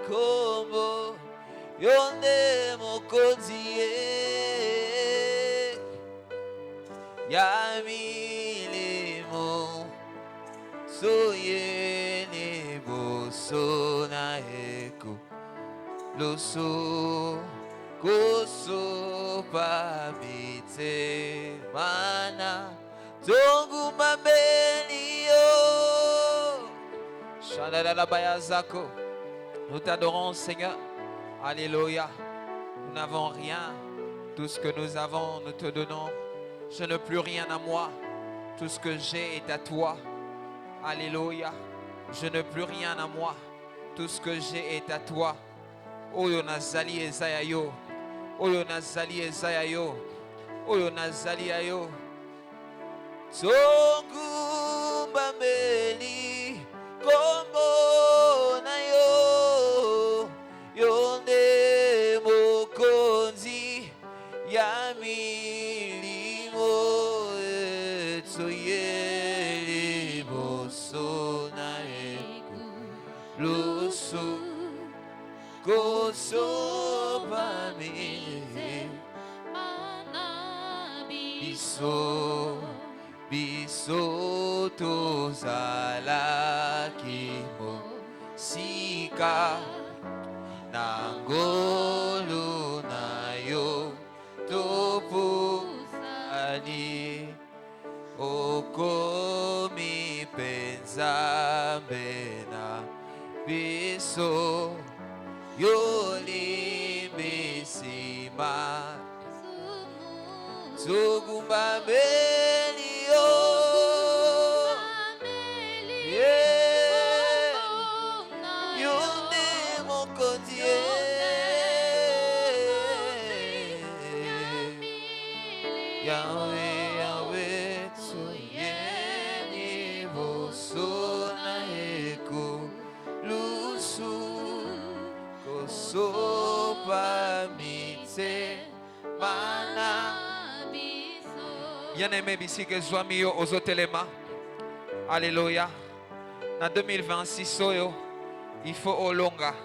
kombo yonde mokonzi ya milimo soyene boso na eko loso koso pamite mana tongu mambelio Shandala bayazako. Nous t'adorons Seigneur. Alléluia. Nous n'avons rien. Tout ce que nous avons, nous te donnons. Je n'ai plus rien à moi. Tout ce que j'ai est à toi. Alléluia. Je n'ai plus rien à moi. Tout ce que j'ai est à toi. Oyo nazali ezayayo. Oyo nazali ezayayo. Oyo nazali ayo. Songu bambeli kombo na yo. Yonde mokonzi ya milimo etsoye liboso na eku lusu koso pamile biso biso tozalaki mosika nangolo na yo topusani okomi penzambe na biso yolimbisima sugumba melio Yahweh, Yahweh, tsoyeni boso na eko lusu koso pamite mana. Bien-aimé bisike zwami yo ozotelema. Alléluia. Na 2026 oyo, il faut olonga.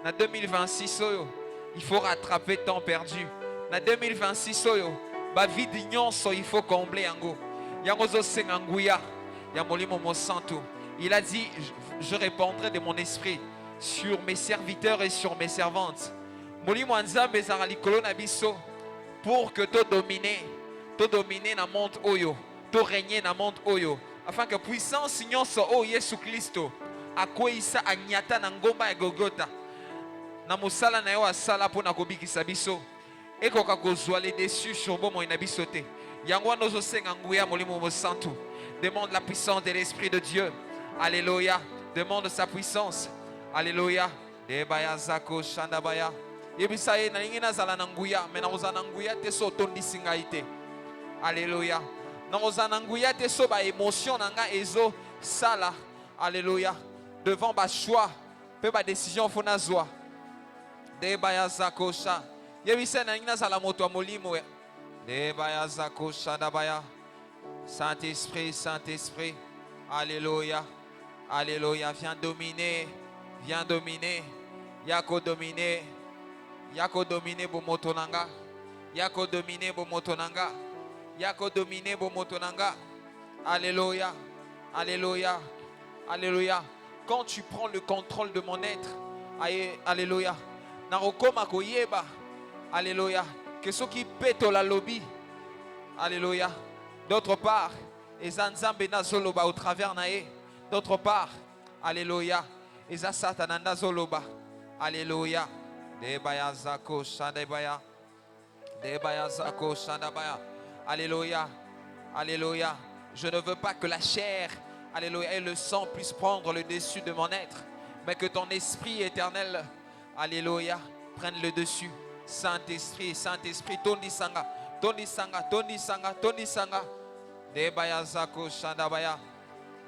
Na 2026 oyo, il faut rattraper temps perdu. Na 2026 oyo, ba vide nyonso il faut combler yango. Yango zo senga nguya ya molimo mo santo. Il a dit je répandrai de mon esprit sur mes serviteurs et sur mes servantes. Molimo nzambe ezala likolo na biso pour que to dominer na monde oyo, to régner na monde oyo, afin que puissance nyonso o Yesu Kristo akoisa anyata na ngomba ya Golgotha na mosala na yo asala pona kobikisa biso ekoka kozwa les dessus sur bomoi na biso te. Yango wana ozosenga nguya molimo mo santo. Demande la puissance de l'esprit de Dieu. Alléluia. Demande sa puissance. Alléluia. Debaya zako shandabaya. Yebisa ye na lingi nazala na nguya, mais na ozana nguya te so tondisi ngai te. Alléluia. Na ozana nguya te so ba émotion na nga ezo sala. Alléluia. Devant ba choix, pe ba décision fona zwa. Debaya zako sha. Yebisa na ngina sala moto molimo. Debaya zako shadabaya. Saint-Esprit, Saint-Esprit. Alléluia. Alléluia. Viens dominer. Viens dominer. Yako dominer. Yako dominer bomotonanga. Yako dominer bomotonanga. Yako dominer bomotonanga. Alléluia. Alléluia. Alléluia. Quand tu prends le contrôle de mon être. Alléluia. Narokoma koyeba. Alléluia. Que ceux qui pètent la lobby. Alléluia. D'autre part, ezanzambe na zoloba au travers nae. D'autre part, alléluia. Eza satananda zoloba. Alléluia. Debaya zako shandabaya. Debaya zako shandabaya. Alléluia. Alléluia. Je ne veux pas que la chair, alléluia, et le sang puissent prendre le dessus de mon être, mais que ton esprit éternel, alléluia, prenne le dessus. Saint-Esprit, Saint-Esprit, Toni Sanga, Toni Sanga, Toni Sanga, Toni Sanga. Debaya zako shandabaya.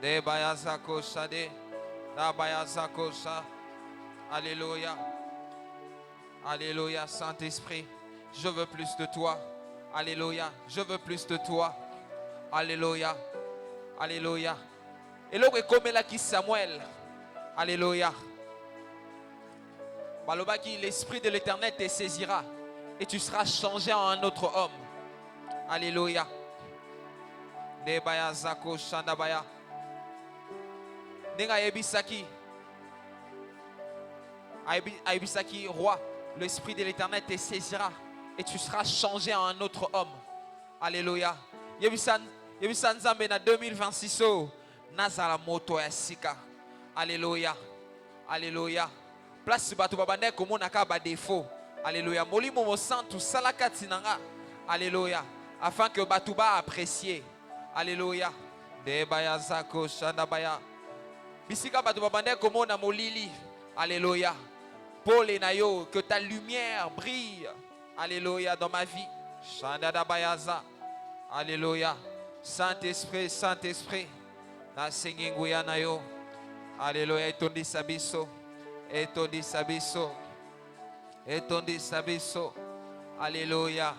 Debaya zako shade. Dabaya zako sha. Alléluia. Alléluia, Saint-Esprit. Je veux plus de toi. Alléluia. Je veux plus de toi. Alléluia. Alléluia. Et l'eau est comme là qui Samuel. Alléluia. Balobaki, l'Esprit de l'Éternel te saisira et tu seras changé en un autre homme. Alléluia. Debaya zako shandabaya. Nenga yebisaki. Aibisaki, roi, l'Esprit de l'Éternel te saisira et tu seras changé en un autre homme. Alléluia. Yebisan Nzambe na 2026 nazala moto ya sika. Alléluia. Alléluia. Place bato babande komona ka ba défaut. Alléluia. Molimo mo santu salaka tinanga. Alléluia. Afin que bato ba apprécier. Alléluia. Debaya zako shandabaya. Bisika bato babande komona molili. Alléluia. Paul et Nayo, que ta lumière brille. Alléluia dans ma vie. Shandadabayaza. Alléluia. Saint-Esprit, Saint-Esprit. Na singinguya nayo. Alléluia. Etondi sabiso. Etondi sabiso. Etondi sabiso. Alléluia.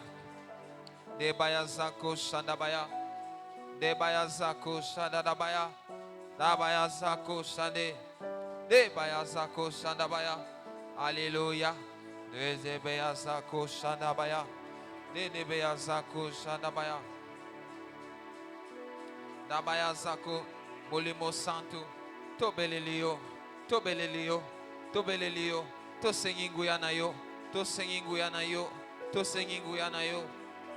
Debayazako shandabaya. Debayazako shandadabaya. Dabayazako shande. Debayazako shandabaya. Alléluia. Dezebeyazako shandabaya. Dedebeyazako shandabaya. Dabayazako molimo santo. Tobelelio. Tobelelio. Tobelelio. Tosenginguyanayo. Tosenginguyanayo. Tosenginguyanayo.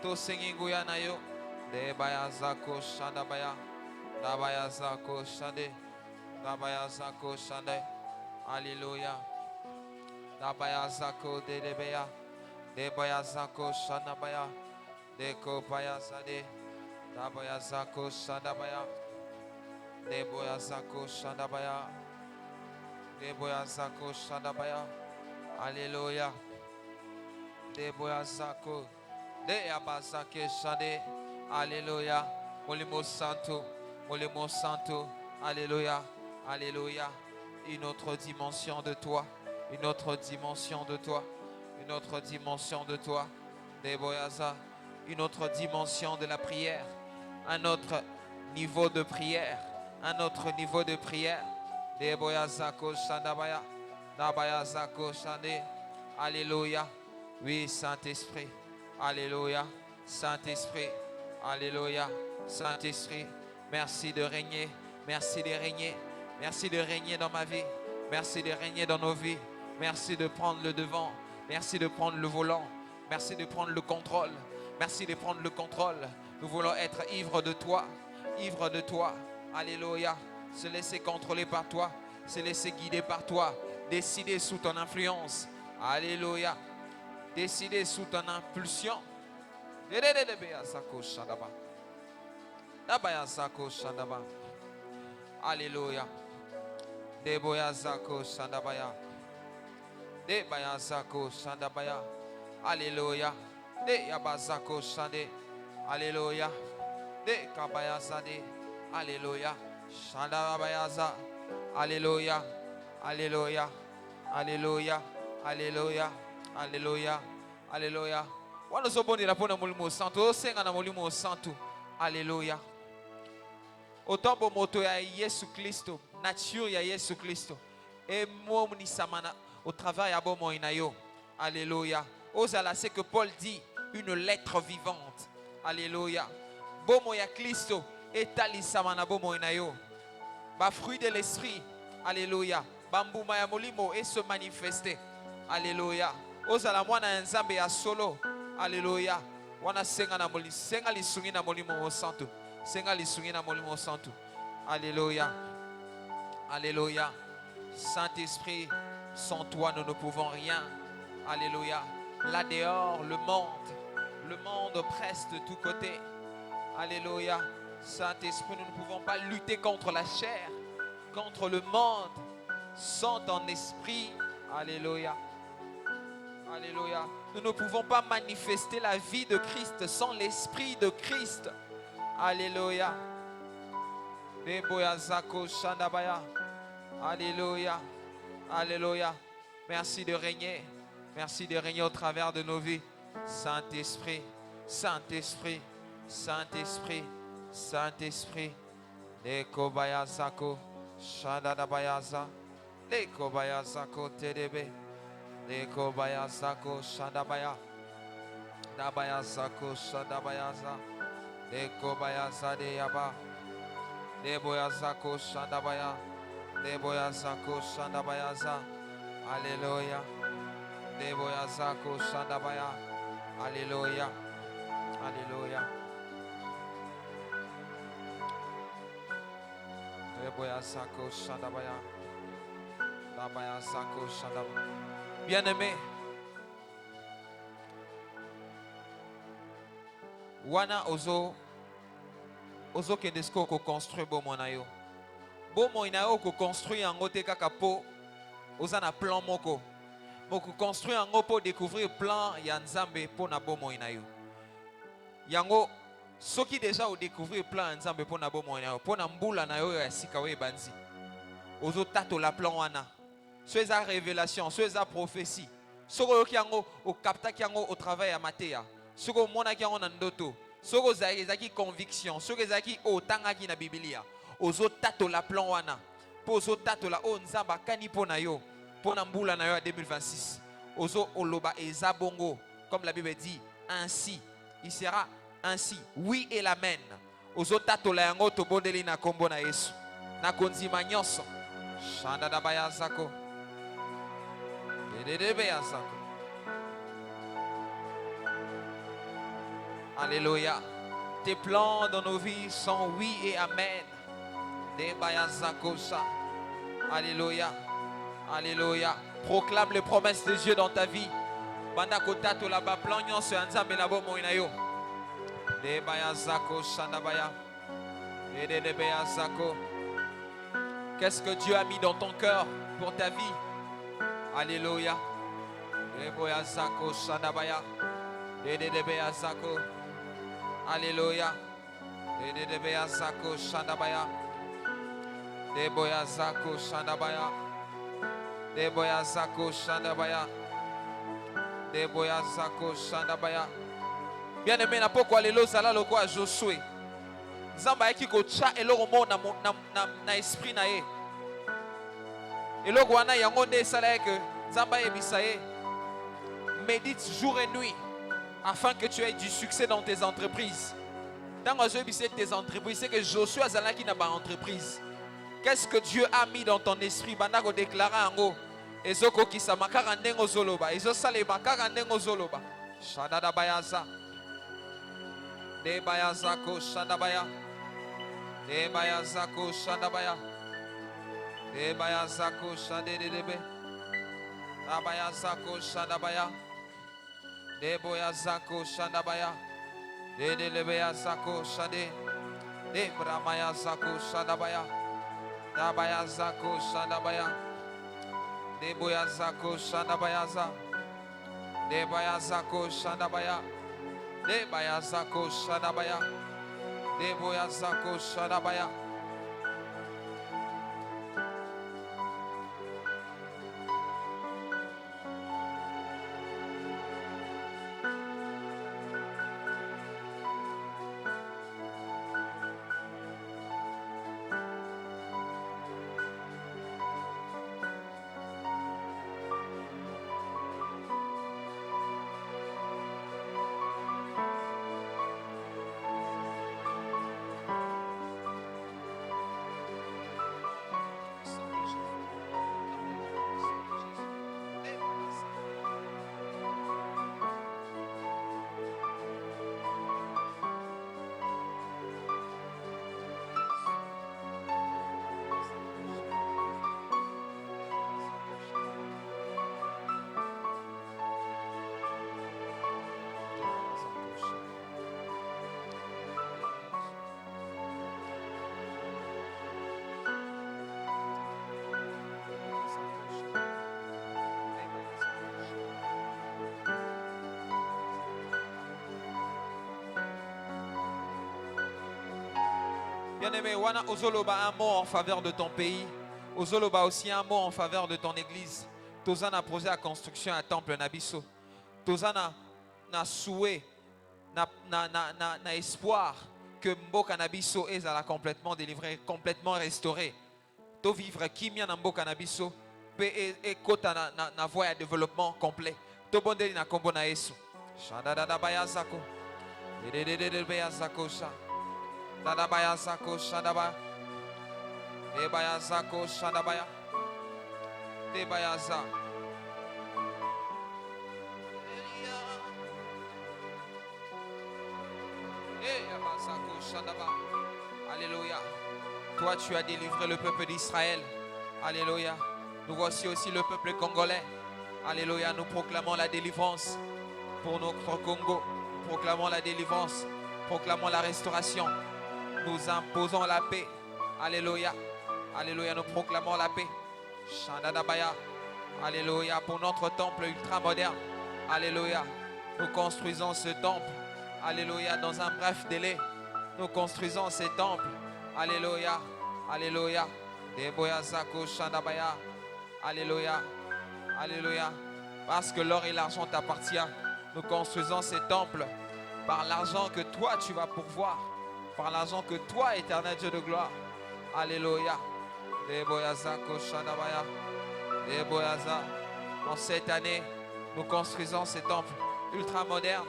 Tosenginguyanayo. Debayazako shandabaya. Dabayazako shande. Dabayazako shande. Alléluia. Dabayazako dedebeya. Debayazako shandabaya. Dekobayazade. Dabayazako shandabaya. Deboyazako shandabaya. Deboyazako shandabaya. Alléluia. Deboyazako. Deyabazake shande. Alléluia. Molimo santo. Molimo santo. Alléluia. Alléluia. Une autre dimension de toi. Une autre dimension de toi. Une autre dimension de toi. Deboyaza. Une autre dimension de la prière. Un autre niveau de prière. Un autre niveau de prière. Deboyazako shandabaya. Dabayazako shande. Alléluia. Oui, Saint-Esprit. Alléluia. Saint-Esprit. Alléluia. Saint-Esprit. Merci de régner. Merci de régner. Merci de régner dans ma vie. Merci de régner dans nos vies. Merci de prendre le devant. Merci de prendre le volant. Merci de prendre le contrôle. Merci de prendre le contrôle. Nous voulons être ivres de toi. Ivres de toi. Alléluia. Se laisser contrôler par toi. Se laisser guider par toi. Décider sous ton influence. Alléluia. Décider sous ton impulsion. Alléluia. Deboyazako shandabaya. Debayazako shandabaya. Alléluia. De yabazako shande. Alléluia. De kabayazade. Alléluia. Shandabayaza. Alléluia. Alléluia. Alléluia. Alléluia. Alléluia. Alléluia. Wanozobonera pona mulimo santo. Senga na mulimo santo. Alléluia. Otombo moto ya Yesu Kristo. Nature ya Yesu Kristo. Et moi samana au travail à bomo inayo. Alléluia. Osala, c'est que Paul dit une lettre vivante. Alléluia. Bomo ya Kristo etali samana bomo inayo. Ba fruit de l'esprit. Alléluia. Bambuma ya molimo et se manifester. Alléluia. Osala mwana nzambe ya solo. Alléluia. Wana senga na molimo, senga lisungi na molimo santo. Senga lisungi na molimo santo. Alléluia. Alléluia. Saint-Esprit, sans toi nous ne pouvons rien. Alléluia. Là dehors, le monde presse de tous côtés. Alléluia. Saint-Esprit, nous ne pouvons pas lutter contre la chair, contre le monde, sans ton esprit. Alléluia. Alléluia. Nous ne pouvons pas manifester la vie de Christ sans l'esprit de Christ. Alléluia. Deboyazako shandabaya. Alléluia. Alléluia. Merci de régner. Merci de régner au travers de nos vies. Saint-Esprit, Saint-Esprit, Saint-Esprit, Saint-Esprit. Dekobayazako shandadabayaza. Dekobayazako tedebe. Deko baya zako shandabaya. Dabaya zako shandabayaza. Deko baya zade yaba. Deboya zako shandabaya. Deboya zako shandabayaza. Alléluia. Deboya zako shandabaya. Alléluia. Alléluia. Deboya zako shandabaya. Dabaya zako shandabaya. Bien-aimé, wana ozo kendesko ko construire bomo na yo. Bomo ina yo ko construire yango te kaka po oza na plan moko. Moko construire yango po découvrir plan ya Nzambe po na bomo ina yo. Yango soki déjà o découvrir plan ya Nzambe po na bomo ina yo, po na mbula na yo ya sika we banzi. Ozo tato la plan wana. So eza révélation, so eza prophétie. Soko yoki yango o kapta ki yango au travail ya mateya. Soko mona ki yango na ndoto. Soko ezaki conviction, soko ezaki otanga ki na Biblia. Ozo tato la plan wana. Po ozo tato la o Nzamba kani po na yo. Po na mbula na yo à 2026. Ozo oloba eza bongo. Comme la Bible dit, ainsi. Il sera ainsi. Oui et l'amen. Ozo tato la yango to bondeli na kombo na Yesu. Na konzima nyonso. Shanda da baya zako. Alléluia. Tes plans dans nos vies sont oui et amen. Alléluia. Alléluia. Proclame les promesses de Dieu dans ta vie. Banda kotato la ba plan nyonso ya Nzambe na bomo ina yo. De baya zako shandabaya. De baya zako. Qu'est-ce que Dieu a mis dans ton cœur pour ta vie? Alléluia. Deboya zako shandabaya. Debeya zako. Alléluia. Debeya zako shandabaya. Deboya zako shandabaya. Deboya zako shandabaya. Deboya zako shandabaya. Bien aimé, na poko alelo zala loko a Josué. Nzamba yaki ko tcha eloko mo na esprit na ye. Eloko wana yango nde sala que Nzamba yebisa ye. Médite jour et nuit afin que tu aies du succès dans tes entreprises. Dans tes entreprises, c'est que Josué azala qui n'a pas entreprise. Qu'est-ce que Dieu a mis dans ton esprit? Banda ko déclarer ango. Ezoko kisa makara ndengo zoloba. Ezo sale makara ndengo zoloba. Shadada bayaza. De bayaza ko shadabaya. De bayaza ko shadabaya. De bayaza ko shadedebe. Da bayaza ko shadabaya. De boyaza ko shadabaya. De delebaya zako shade. De bramaya zako shadabaya. Da bayaza ko shadabaya. De boyazako shandabayaza. De bayazako shandabaya. De bayazako shandabaya. De boyazako shandabaya. Bien-aimé, wana ozoloba un mot en faveur de ton pays. Ozoloba aussi un mot en faveur de ton église. Tozana projet à construction à temple nabiso. Tozana na souhait, na espoir que Mboka nabiso est complètement délivré, complètement restauré. To vivre kimia na Mboka nabiso. et kota na voie ya développement complet. Tobondeli na kombo na Yesu. Shadada baya zako. Dedede baya zako sha. Dada baya zako shadaba. De baya zako shadabaya. De baya za. Alléluia. Toi, tu as délivré le peuple d'Israël. Alléluia. Nous voici aussi le peuple congolais. Alléluia. Nous proclamons la délivrance pour notre Congo. Nous proclamons la délivrance. Proclamons la restauration. Nous imposons la paix. Alléluia. Alléluia. Nous proclamons la paix. Shandadabaya. Alléluia. Pour notre temple ultra moderne. Alléluia. Nous construisons ce temple. Alléluia. Dans un bref délai. Nous construisons ces temples. Alléluia. Alléluia. Deboya Zako Shandabaya. Alléluia. Alléluia. Parce que l'or et l'argent t'appartiennent. Nous construisons ces temples par l'argent que toi tu vas pourvoir. Par l'argent que toi, éternel Dieu de gloire. Alléluia. Deboya Zako Shandabaya. Deboya Za. En cette année, nous construisons ces temples ultra modernes.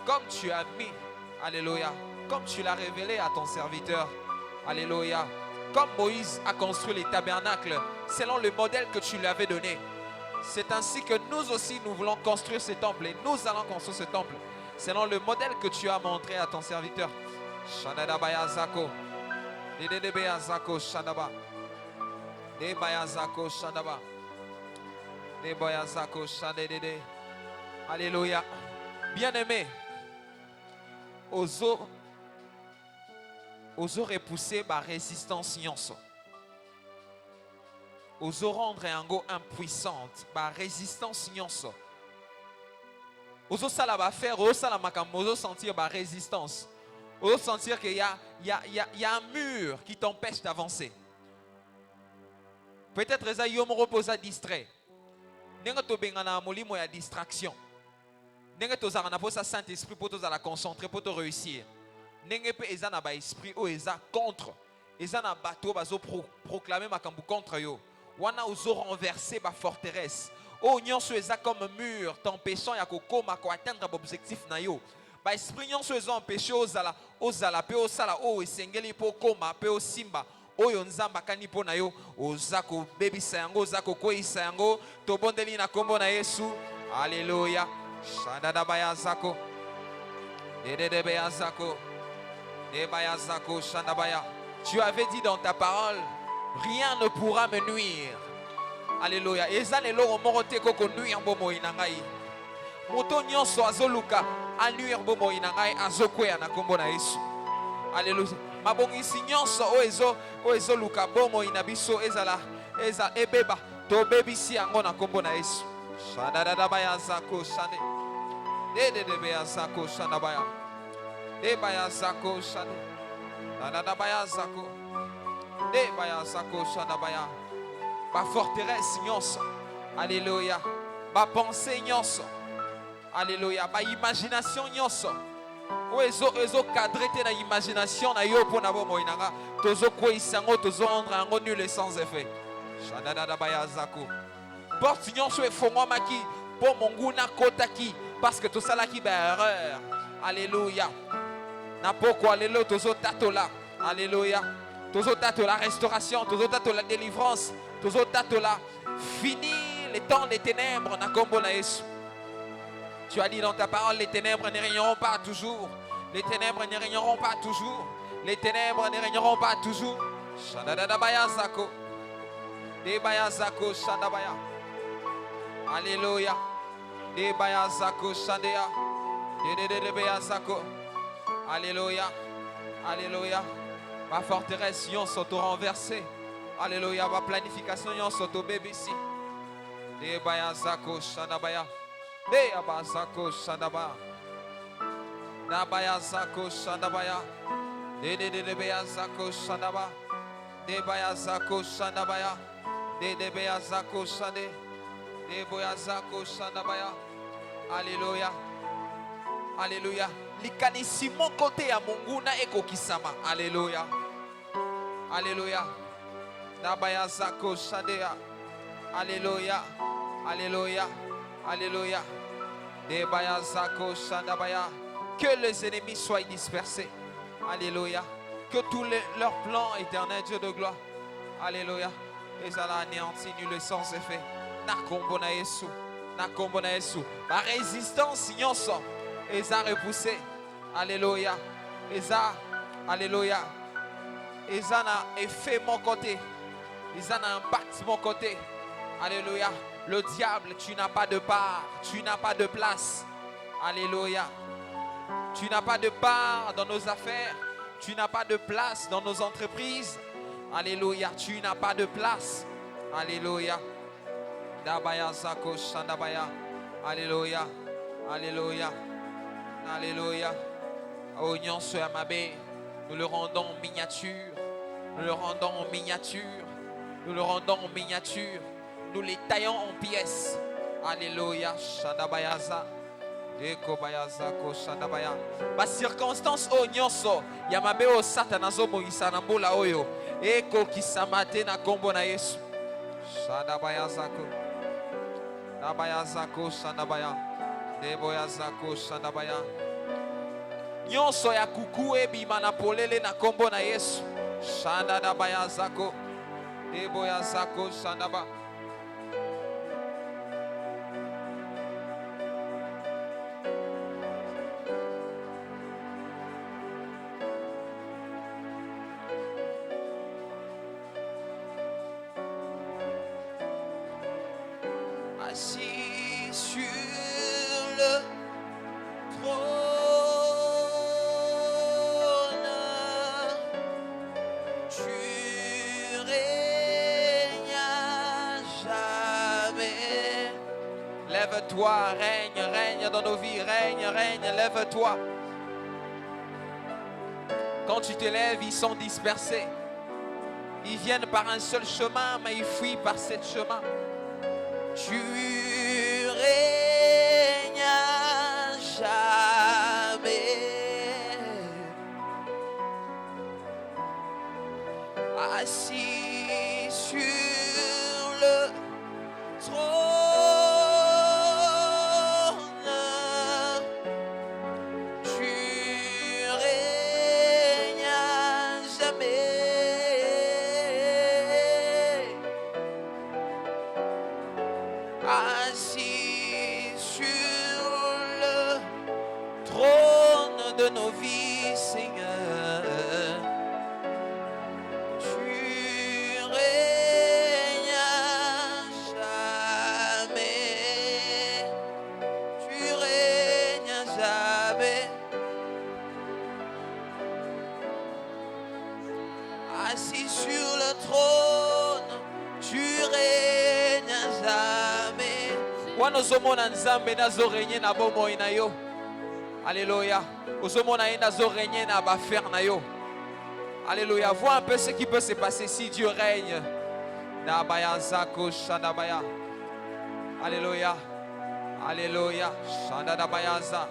Comme tu as mis. Alléluia. Comme tu l'as révélé à ton serviteur. Alléluia. Comme Moïse a construit les tabernacles selon le modèle que tu lui avais donné. C'est ainsi que nous aussi nous voulons construire ce temple. Et nous allons construire ce temple selon le modèle que tu as montré à ton serviteur. Shandabaya Zako. Dedebaya Zako Shandaba. Debaya Zako Shandaba. Debaya Zako Shandede. Alléluia. Bien-aimé. Ozo repousser ma résistance nyonso. Ozo rendre yango impuissante ma résistance nyonso. Ozo sala ba faire, ozo sala makambo, ozo sentir ma résistance. Ozo sentir qu'il y a un mur qui t'empêche d'avancer. Peut-être eza yo mo reposa distrait. Nenga to bengana molimo ya distraction. Nenga to zara na posa Saint-Esprit pour te la concentrer pour te réussir. Nenge pe eza na ba esprit o eza contre. Eza na bateau bazo proclamer makambu contre yo. Wana ozo renverser ba forteresse. O nyonso eza comme mur t'empêchant ya kokoma ko atteindre l'objectif na yo. Ba esprit nyonso eza empêché ozala pe osala o esengeli po koma pe osimba. Oyo nzamba kani po na yo oza ko bebisa yango oza ko koisa yango tobondeli na kombo na Yesu. Alléluia. Shadada baya zako. Dedede baya zako. Tu avais dit dans ta parole, rien ne pourra me nuire. Alléluia. Ezalelo morote koko nuire bomo inangai. Moto nyonso azoluka a nuire bomo inangai azokwea na kombo na Yesu. Alléluia. Mabongisi nyonso o ezoluka bomo inabiso eza ebeba to bebisi yango na kombo na Yesu. Shadada baya zako shande. Dedede baya zako shandabaya. Debaya zako shande. Dada baya zako. Debaya zako shandabaya. Ba forteresse nyonso. Alléluia. Ba pensée nyonso. Alléluia. Ba imagination nyonso. O ezo cadrer te na imagination na yo pona bomo inanga. Tozo koisango tozo rendre ango nul et sans effet. Shadada baya zako. Porte nyonso e fongo maki po monguna kotaki parce que tout ça là qui ba erreur. Alléluia. Na poko alléluia tozo tatola. Alléluia. Tozo tatola restauration, tozo tatola délivrance, tozo tatola fini les temps des ténèbres na kombo na Yesu. Tu as dit dans ta parole les ténèbres ne régneront pas toujours. Les ténèbres ne régneront pas toujours. Les ténèbres ne régneront pas toujours. Shadada baya zako. De baya zako shandabaya. Alléluia. De baya zako shandea. De baya zako. Alléluia. Alléluia. Ma forteresse yon soto renversée. Alléluia. Ma planification yon soto bébissi. De baya zako shandabaya. De abazako shandaba. Da baya zako shandabaya. De baya zako shandaba. De baya zako shandabaya. De baya zako shande. De baya zako shandabaya. Alléluia. Alléluia. Likanisi mon côté à monguna eko kisama. Alléluia. Alléluia. Nabaya zako shandea. Alléluia. Alléluia. Alléluia. Debaya zako shandabaya. Que les ennemis soient dispersés. Alléluia. Que tous leurs plans éternels, Dieu de gloire. Alléluia. Et ça l'a anéanti, nul le sens est fait. Nakombo na Yesu. Nakombo na Yesu. Ma résistance, nyonso. Et ça repoussé. Alléluia. Et ça, alléluia. Et ça n'a effet mon côté. Et ça n'a impact mon côté. Alléluia. Le diable, tu n'as pas de part. Tu n'as pas de place. Alléluia. Tu n'as pas de part dans nos affaires. Tu n'as pas de place dans nos entreprises. Alléluia. Tu n'as pas de place. Alléluia. Dabaya zako shandabaya. Alléluia. Alléluia. Alléluia. Oh nyonso ya mabe, nous le rendons en miniature. Nous le rendons en miniature. Nous le rendons en miniature. Nous les taillons en pièces. Alléluia. Shandabayaza. Ekobayazako shandabaya. Ma circonstance o nyonso ya mabe o satana zo moisa na mbola oyo. Eko kisamate na kombo na Yesu. Shandabayazako. Nabayazako shandabaya. Deboyazako shandabaya. Nyonso ya kuku ebima na polele na kombo na Yesu. Shandadabayazako. Deboyazako shandaba. Assis sur le trône, tu règnes à jamais. Lève-toi, règne, règne dans nos vies, règne, règne, lève-toi. Quand tu t'élèves, ils sont dispersés. Ils viennent par un seul chemin, mais ils fuient par sept chemins. Tu règnes à jamais. Assis sur le trône, tu règnes à jamais. Assis sur le trône de nos vies, Seigneur, tu règnes à jamais, tu règnes à jamais. Assis sur le trône, tu règnes à jamais. Wanozomona nzambe nazo régner na bomoi na yo. Alléluia. Ozomona ye nazo régner na bafer na yo. Alléluia. Vois un peu ce qui peut se passer si Dieu règne. Dabaya zako shandabaya. Alléluia. Alléluia. Shandadabayaza.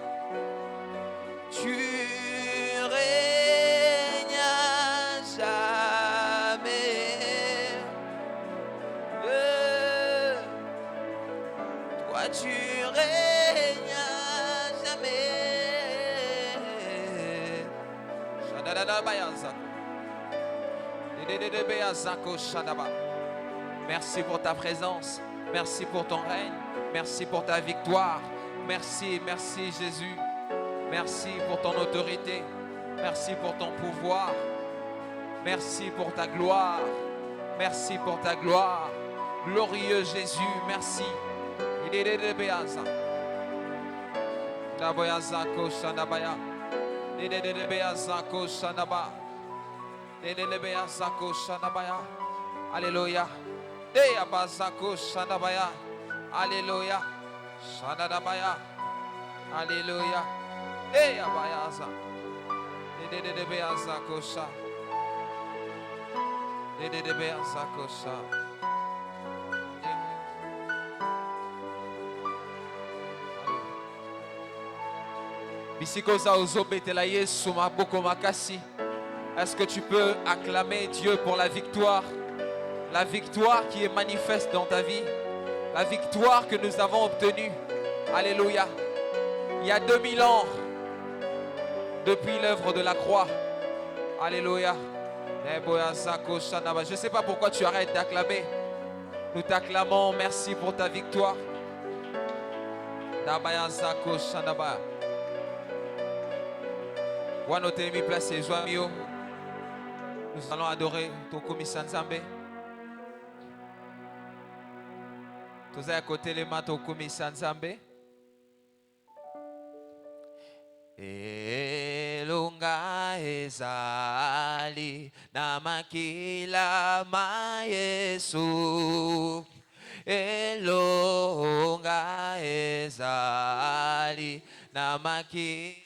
Tu règnes à jamais. Toi tu règnes à jamais. Shandadabayaza. Dededebeyazako shandaba. Merci pour ta présence. Merci pour ton règne. Merci pour ta victoire. Merci, merci Jésus. Merci pour ton autorité. Merci pour ton pouvoir. Merci pour ta gloire. Merci pour ta gloire. Glorieux Jésus, merci. Dededebeyasa. Daboyazako shandabaya. Dededebeyazako shandaba. Dededebeyazako shandabaya. Alléluia. Deyabazako shandabaya. Alléluia. Shandadabaya. Alléluia. Deyabayaza. Dededebeyazako sha. Dededebeyazako sha. Bisikoza ozobetela Yesu maboko makasi. Est-ce que tu peux acclamer Dieu pour la victoire? la victoire qui est manifeste dans ta vie, la victoire que nous avons obtenue. Alléluia. Il y a 2000 ans, depuis l'œuvre de la croix. Alléluia. Je ne sais pas pourquoi tu arrêtes d'acclamer. Nous t'acclamons. Merci pour ta victoire. Wanotemi place Joamio. Nous allons adorer Tokumi Sanzambe. Tous à côté les mains Tokumi Sanzambe. Elonga ezali na makila ma Yesu. Elonga ezali na makila.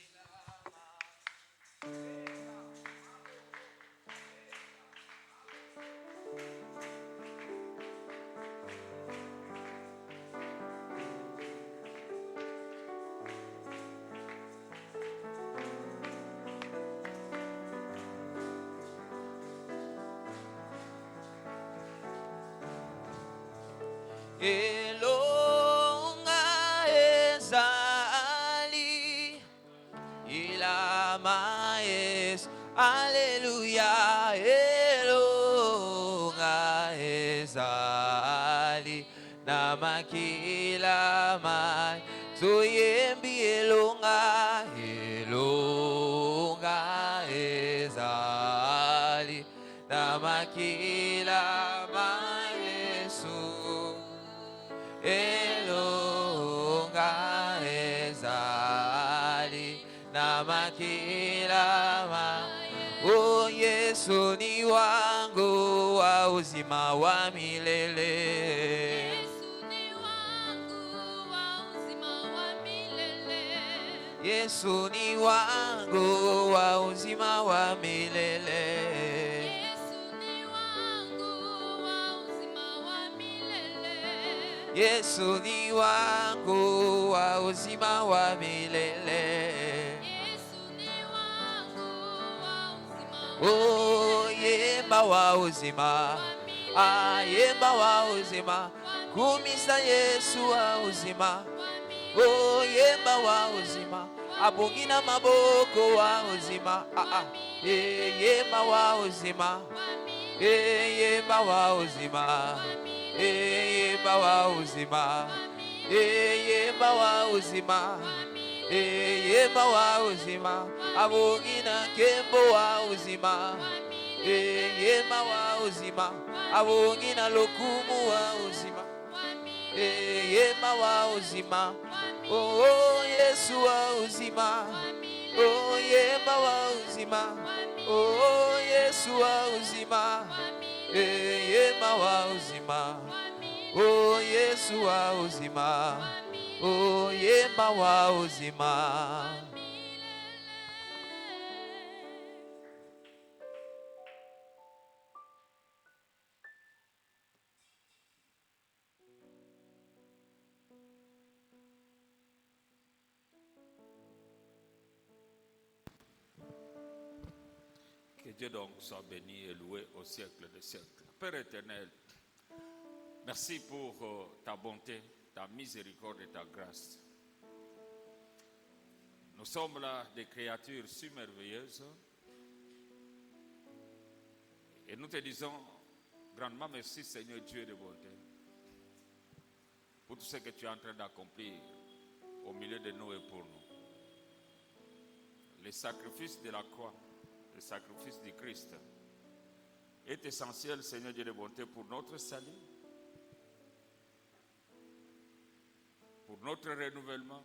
Elonga ezali ilama es Alléluia. Elonga ezali na makila mai zoyembi elonga ezali na makila mai Elonga ezali na makila ma. Oh Yesu ni wangu wa uzima wa milele. Yesu ni wangu wa uzima wa milele. Yesu ni wangu wa uzima wa milele. Yesu ni wangu wa uzima wa milele. Yesu ni wangu wa uzima wa milele. Oh yemba wa uzima, yemba wa uzima, kumisa Yesu wa uzima. Oh yemba wa uzima, abungina maboko wa uzima. Yemba wa uzima, yemba wa uzima. Yemba wa uzima, yemba wa uzima, yemba wa uzima, abungina kembo wa uzima, yemba wa uzima, abungina lokumu wa uzima, yemba wa uzima, oh Yesu wa uzima, oh yemba wa uzima, oh Yesu wa uzima. Yemba wa uzima, oh Yesu wa uzima, oh yemba wa uzima. Que Dieu donc soit béni et loué au siècle des siècles. Père éternel, merci pour ta bonté, ta miséricorde et ta grâce. Nous sommes là des créatures si merveilleuses et nous te disons grandement merci Seigneur Dieu de bonté pour tout ce que tu es en train d'accomplir au milieu de nous et pour nous. Le sacrifice de la croix, le sacrifice du Christ est essentiel, Seigneur Dieu de bonté, pour notre salut, pour notre renouvellement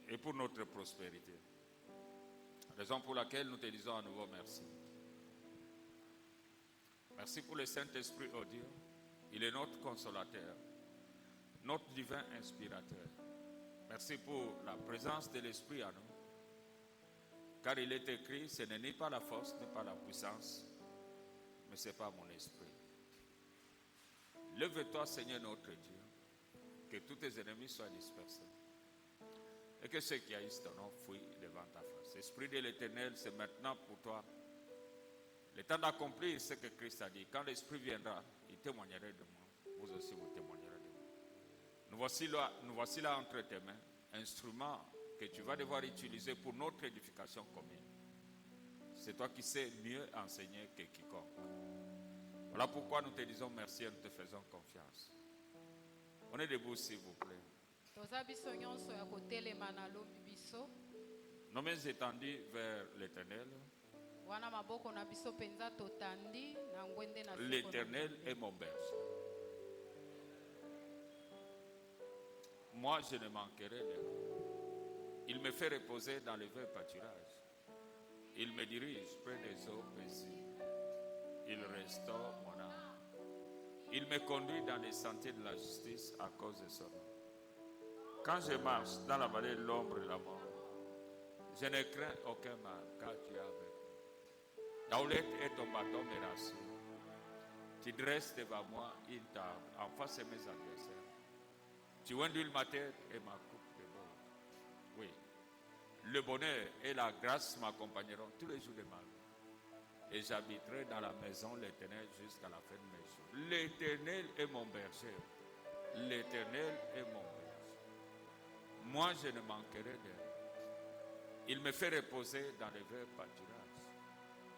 et pour notre prospérité. Raison pour laquelle nous te disons à nouveau merci. Merci pour le Saint-Esprit, oh Dieu. Il est notre consolateur, notre divin inspirateur. Merci pour la présence de l'Esprit à nous. Car il est écrit, ce n'est ni pas la force, ni pas la puissance, mais c'est par mon esprit. Lève-toi, Seigneur notre Dieu, que tous tes ennemis soient dispersés. Et que ceux qui haïssent ton nom fuient devant ta face. Esprit de l'Éternel, c'est maintenant pour toi Le temps d'accomplir ce que Christ a dit. Quand l'Esprit viendra, il témoignerait de moi. Vous aussi, vous témoignerez de moi. Nous voici là entre tes mains, instruments que tu vas devoir utiliser pour notre édification commune. C'est toi qui sais mieux enseigner que quiconque. Voilà pourquoi nous te disons merci et nous te faisons confiance. On est debout, s'il vous plaît. Nos mains étendues vers l'Éternel. L'Éternel est mon berger. Moi, je ne manquerai de rien. Il me fait reposer dans les verts pâturages. Il me dirige près des eaux paisibles. Il restaure mon âme. Il me conduit dans les sentiers de la justice à cause de son nom. Quand je marche dans la vallée de l'ombre de la mort, je ne crains aucun mal, car tu es avec moi. Ta houlette et ton bâton me rassurent. Tu dresses devant moi une table en face de mes adversaires. Tu induis ma tête et ma coupe de bord. Oui. Le bonheur et la grâce m'accompagneront tous les jours de ma vie. Et j'habiterai dans la maison de l'Éternel jusqu'à la fin de mes jours. L'Éternel est mon berger. L'Éternel est mon berger. Moi, je ne manquerai de rien. Il me fait reposer dans les verts pâturages.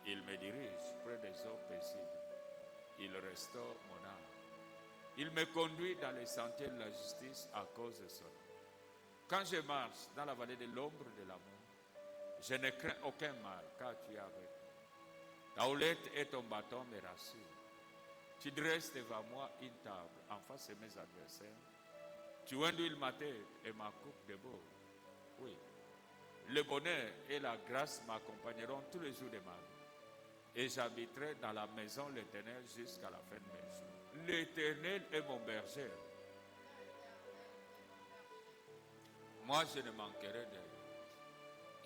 Il me dirige près des eaux paisibles. Il restaure mon âme. Il me conduit dans les sentiers de la justice à cause de son nom. Quand je marche dans la vallée de l'ombre de la mort, je ne crains aucun mal, car tu es avec moi. Ta houlette et ton bâton me rassurent. Tu dresses devant moi une table en face de mes adversaires. Tu induis ma tête et ma coupe de bord. Oui. Le bonheur et la grâce m'accompagneront tous les jours de ma vie. Et j'habiterai dans la maison de l'Éternel jusqu'à la fin de mes jours. L'Éternel est mon berger. Moi, je ne manquerai de rien.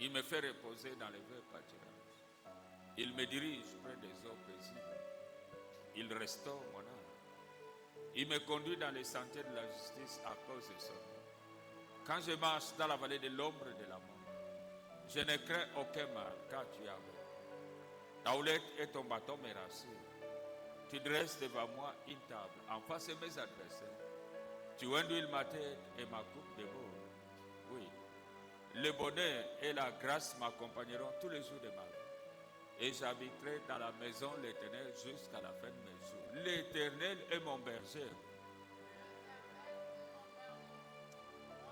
Il me fait reposer dans les verts pâturages. Il me dirige près des eaux paisibles. Il restaure mon âme. Il me conduit dans les sentiers de la justice à cause de son nom. Quand je marche dans la vallée de l'ombre de la mort, je ne crains aucun mal, car tu es avec moi. Ta houlette et ton bâton me rassurent. Tu dresses devant moi une table en face de mes adversaires. Tu induis ma tête et ma coupe de bord. Oui. Le bonheur et la grâce m'accompagneront tous les jours de ma vie. Et j'habiterai dans la maison de l'Éternel jusqu'à la fin de mes jours. L'Éternel est mon berger.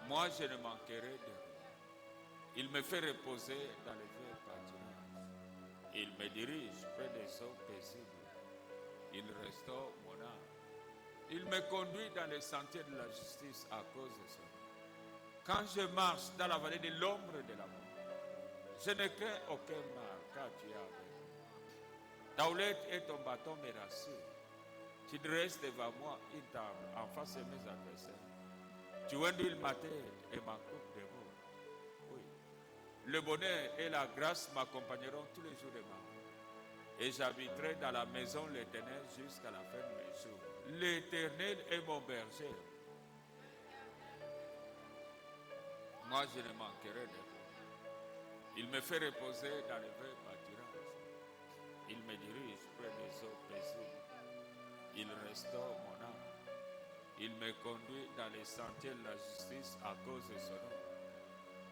Moi, je ne manquerai de rien. Il me fait reposer dans les verts pâturages. Il me dirige près des eaux paisibles. Il restaure mon âme. Il me conduit dans les sentiers de la justice à cause de son nom. Quand je marche dans la vallée de l'ombre de la mort, je ne crains aucun mal, car tu es avec moi. Ta houlette et ton bâton me rassurent. Tu dresses devant moi une table en face de mes adversaires. Tu induis ma tête et ma coupe de bord. Oui. Le bonheur et la grâce m'accompagneront tous les jours de ma vie. Et j'habiterai dans la maison de l'Éternel jusqu'à la fin de mes jours. L'Éternel est mon berger. Moi, je ne manquerai de rien. Il me fait reposer dans les verts pâturages. Il me dirige près des eaux paisibles. Il restaure mon âme. Il me conduit dans les sentiers de la justice à cause de son nom.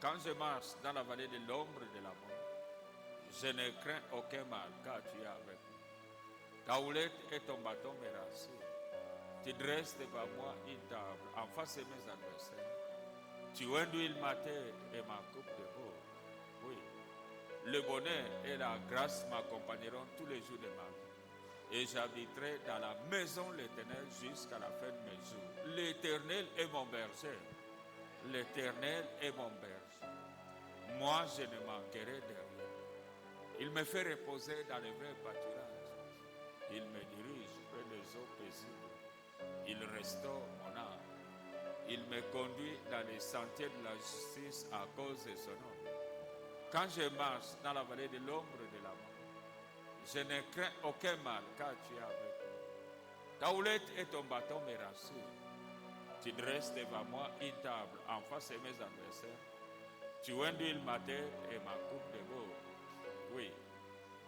Quand je marche dans la vallée de l'ombre de la mort, je ne crains aucun mal, car tu es avec moi. Ta houlette et ton bâton me rassurent. Tu dresses devant moi une table en face de mes adversaires. Tu induis ma tête et ma coupe de bord. Oui. Le bonheur et la grâce m'accompagneront tous les jours de ma vie. Et j'habiterai dans la maison de l'Éternel jusqu'à la fin de mes jours. L'Éternel est mon berger. L'Éternel est mon berger. Moi, je ne manquerai de rien. Il me fait reposer dans les verts pâturages. Il me dirige près des eaux paisibles. Il restaure mon âme. Il me conduit dans les sentiers de la justice à cause de son nom. Quand je marche dans la vallée de l'ombre de la mort, je ne crains aucun mal, car tu es avec moi. Ta houlette et ton bâton me rassurent. Tu dresses devant moi une table en face de mes adversaires. Tu induis ma tête et ma coupe de bord. Oui.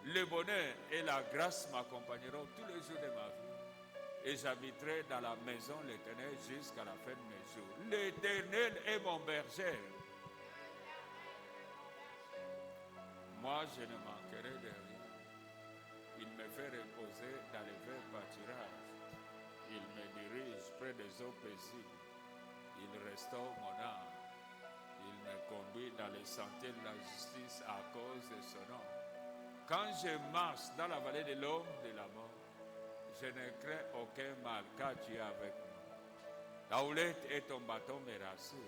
Le bonheur et la grâce m'accompagneront tous les jours de ma vie. Et j'habiterai dans la maison de l'Éternel jusqu'à la fin de mes jours. L'Éternel est mon berger. Moi, je ne manquerai de rien. Il me fait reposer dans les verts pâturages. Il me dirige près des eaux paisibles. Il restaure mon âme. Il me conduit dans les sentiers de la justice à cause de son nom. Quand je marche dans la vallée de l'ombre de la mort, je ne crains aucun mal, car tu es avec moi. Ta houlette et ton bâton me rassurent.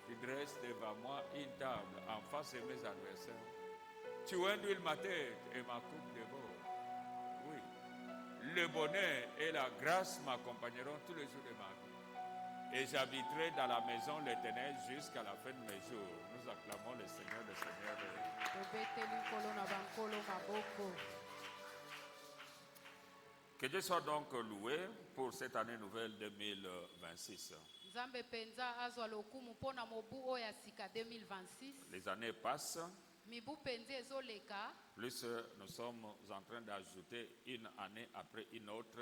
Tu dresses devant moi une table en face de mes adversaires. Tu induis ma tête et ma coupe de bord. Oui, le bonheur et la grâce m'accompagneront tous les jours de ma vie. Et j'habiterai dans la maison de l'Éternel jusqu'à la fin de mes jours. Nous acclamons le Seigneur, le Seigneur. Que Dieu soit donc loué pour cette année nouvelle 2026. Nzambe penza azwa lokumu pona mobu oyo ya sika 2026. Les années passent, Mibu penza ezoleka. plus nous sommes en train d'ajouter une année après une autre.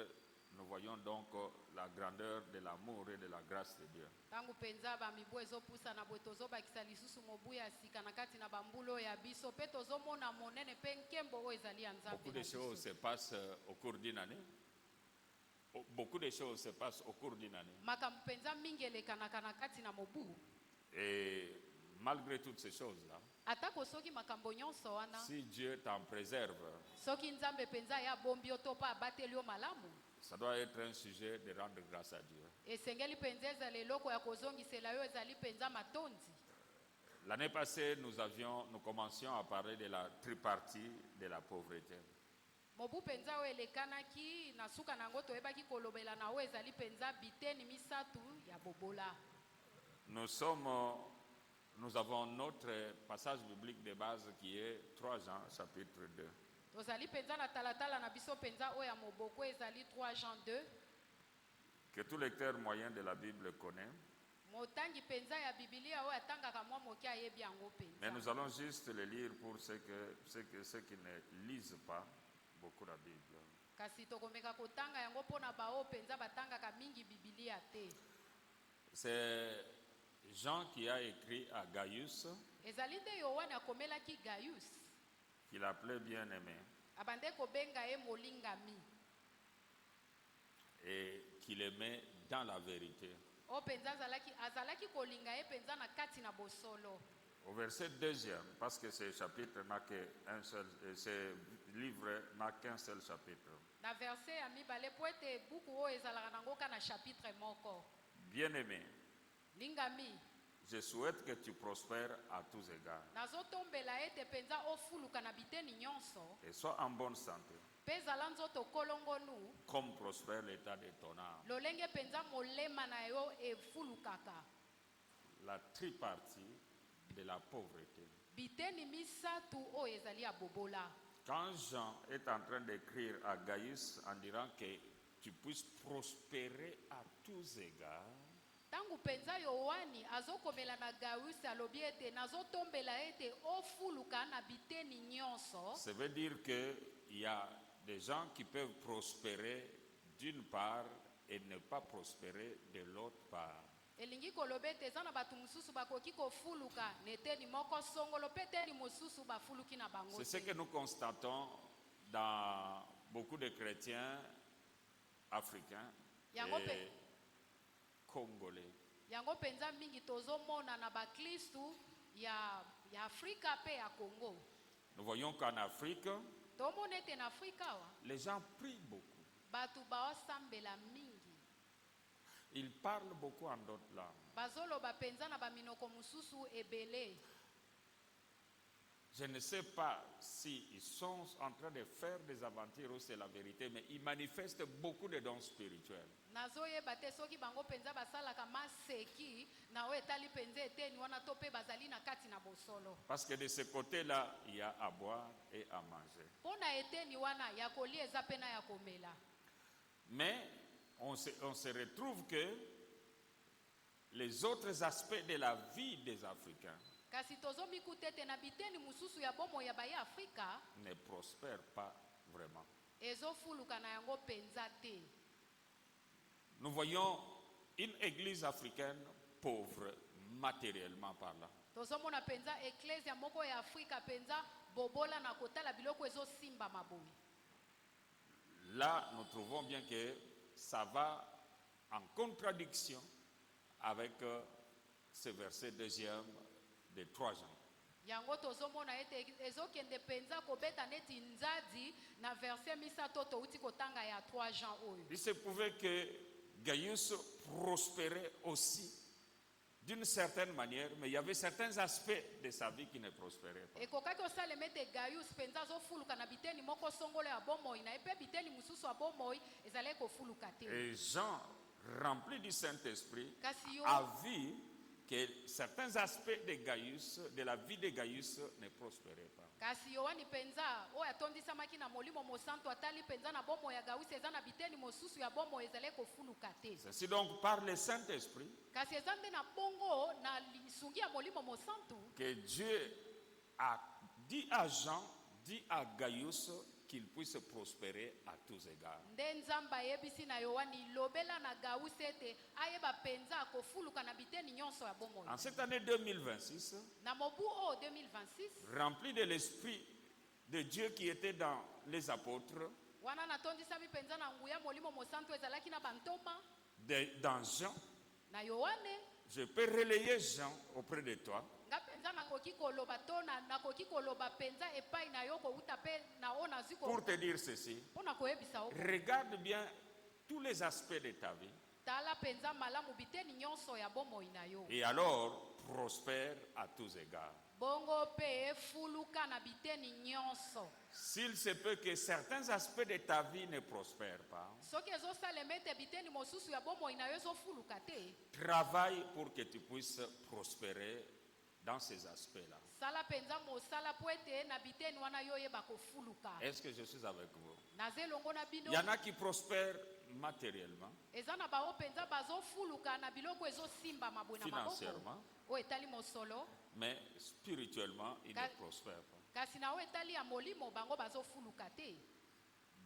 Nous voyons donc la grandeur de l'amour et de la grâce de Dieu. Tangu penza ba mibu ezopusa na bwetozo bakisa lisusu mobu ya sika na kati na bambulo ya biso pe tozomona monene pe nkembo oyo ezali ya Nzambe. Beaucoup de choses se passent au cours d'une année. Beaucoup de choses se passent au cours d'une année. Makambo penza mingi elekanaka na kati na mobu. Et malgré toutes ces choses-là, Atako soki makambo nyonso wana. si Dieu t'en préserve, Soki Nzambe penza ya bombi otopa abateli yo malamu. ça doit être un sujet de rendre grâce à Dieu. Esengeli penza ezali eloko ya kozongisela yo ezali penza matondi. L'année passée, nous commencions à parler de la tripartie de la pauvreté. Mobu penza oyo elekanaki na suka nango toyebaki kolobela na oyo ezali penza biteni misatu ya bobola. Nous avons notre passage biblique de base qui est 3 Jean chapitre 2. Tozali penza na talatala na biso penza oyo ya moboko ezali 3 Jean 2. Que tout lecteur moyen de la Bible connaît. Motangi penza ya Biblia oyo atangaka mwa moke ayebi yango penza. Mais nous allons juste le lire pour ceux qui ne lisent pas beaucoup la Bible. Kasi tokomeka kotanga yango pona bao penza batangaka mingi Biblia te. C'est Jean qui a écrit à Gaius, Ezali nde Yohane akomelaki Gaius. qu'il appelait bien-aimé, Abande kobenga ye molingami. et qu'il aimait dans la vérité. O penza azalaki kolinga ye penza na kati na bosolo. Au verset 2e, parce que ce chapitre n'a qu'un seul, ce livre n'a qu'un seul chapitre. Na verset ya mibale po ete buku oyo ezalaka nango ka na chapitre moko. Bien-aimé, Lingami, je souhaite que tu prospères à tous égards nazotombela ete penza ofuluka na biteni nyonso. et sois en bonne santé, Pe ezala nzoto kolongonu. comme prospère l'état de ton âme. Lolenge penza molema na yo efulukaka. La tripartie de la pauvreté. Biteni misatu oyo ezali ya bobola. Quand Jean est en train d'écrire à Gaius en disant que tu puisses prospérer à tous égards, Tangu penza Yohani azokomela na Gaius alobi ete nazotombela ete ofuluka na biteni nyonso. ça veut dire qu'il y a des gens qui peuvent prospérer d'une part et ne pas prospérer de l'autre part. Elingi kolobe ete eza na bato mosusu bakoki kofuluka na eteni moko songolo pe eteni mosusu bafuluki na bango C'est ce te. que nous constatons dans beaucoup de chrétiens africains Yango et pe- congolais. Yango penza mingi tozomona na baklistu ya Afrika pe ya Congo. Nous voyons qu'en Afrique, Tomona ete na Afrika wa les gens prient beaucoup. bato baosambela mingi. Ils parlent beaucoup en d'autres langues. Bazoloba penza na baminoko mosusu ebele. Je ne sais pas s'ils sont en train de faire des aventures ou c'est la vérité, mais ils manifestent beaucoup de dons spirituels. Nazoyeba te soki bango penza basalaka maseki na oyo etali penza eteni wana to pe bazali na kati na bosolo. Parce que de ce côté-là, il y a à boire et à manger. Pona eteni wana ya kolia eza pe na ya komela. Mais on se retrouve que les autres aspects de la vie des Africains kasi tozomikuta ete na biteni mosusu ya bomoi ya baye Afrika ne prospèrent pas vraiment. ezofuluka na yango penza te. Nous voyons une église africaine pauvre, matériellement parlant. Tozomona penza eklesia moko ya Afrika penza bobola na kotala biloko ezosimba maboyi. Là, nous trouvons bien que ça va en contradiction avec ce verset deuxième de 3 Jean. Yango tozomona ete ezokende penza kobeta neti nzadi na verset misato touti kotanga ya 3 Jean oyo. Il se pouvait que Gaius prospérait aussi d'une certaine manière, mais il y avait certains aspects de sa vie qui ne prospéraient pas. Ekokaki osalema ete Gaius penza azofuluka na biteni moko songolo ya bomoi na epe biteni mosusu ya bomoi ezali kofuluka te. Et Jean, rempli du Saint-Esprit, Kasi yo a vu que certains aspects de Gaius, de la vie de Gaius, ne prospéraient pas. kasi Yohani penza oyo atondisamaki na molimo mosantu atali penza na bomoi ya Gaius eza na biteni mosusu ya bomoi ezali kofuluka te. C'est ainsi donc par le Saint-Esprit Kasi eza nde na bongo na lisungi ya molimo mosantu que Dieu a dit à Jean, dit à Gaius qu'il puisse prospérer à tous égards. nde nzambe ayebisi na Yohani lobela na Gaius ete ayeba penza akofuluka na biteni nyonso ya bomoi. En cette année 2026, Na mobu oyo 2026 rempli de l'Esprit de Dieu qui était dans les apôtres, wana natondisami penza na nguya molimo mosantu ezalaki na bantoma dans Jean, na Yohane je peux relayer Jean auprès de toi. nga penza nakoki koloba to nakoki koloba penza epai na yo kouta pe na o nazwi Pour te dire ceci, mpona koyebisa o regarde bien tous les aspects de ta vie tala penza malamu biteni nyonso ya bomoi na yo et alors prospère à tous égards. bongo pe efuluka na biteni nyonso. S'il se peut que certains aspects de ta vie ne prospèrent pas, soki ezosalema ete biteni mosusu ya bomoi na yo ezofuluka te travaille pour que tu puisses prospérer dans ces aspects-là. sala penza mosala po ete na biteni wana yo oyeba kofuluka. Est-ce que je suis avec vous? naza elongo na bino Il y en a qui prospèrent matériellement, eza na bao penza bazofuluka na biloko ezosimba mabwe na maboko financièrement, oyo etali mosolo mais spirituellement, ils ne Ka- prospèrent pas. kasi na oyo etali ya molimo bango bazofuluka te.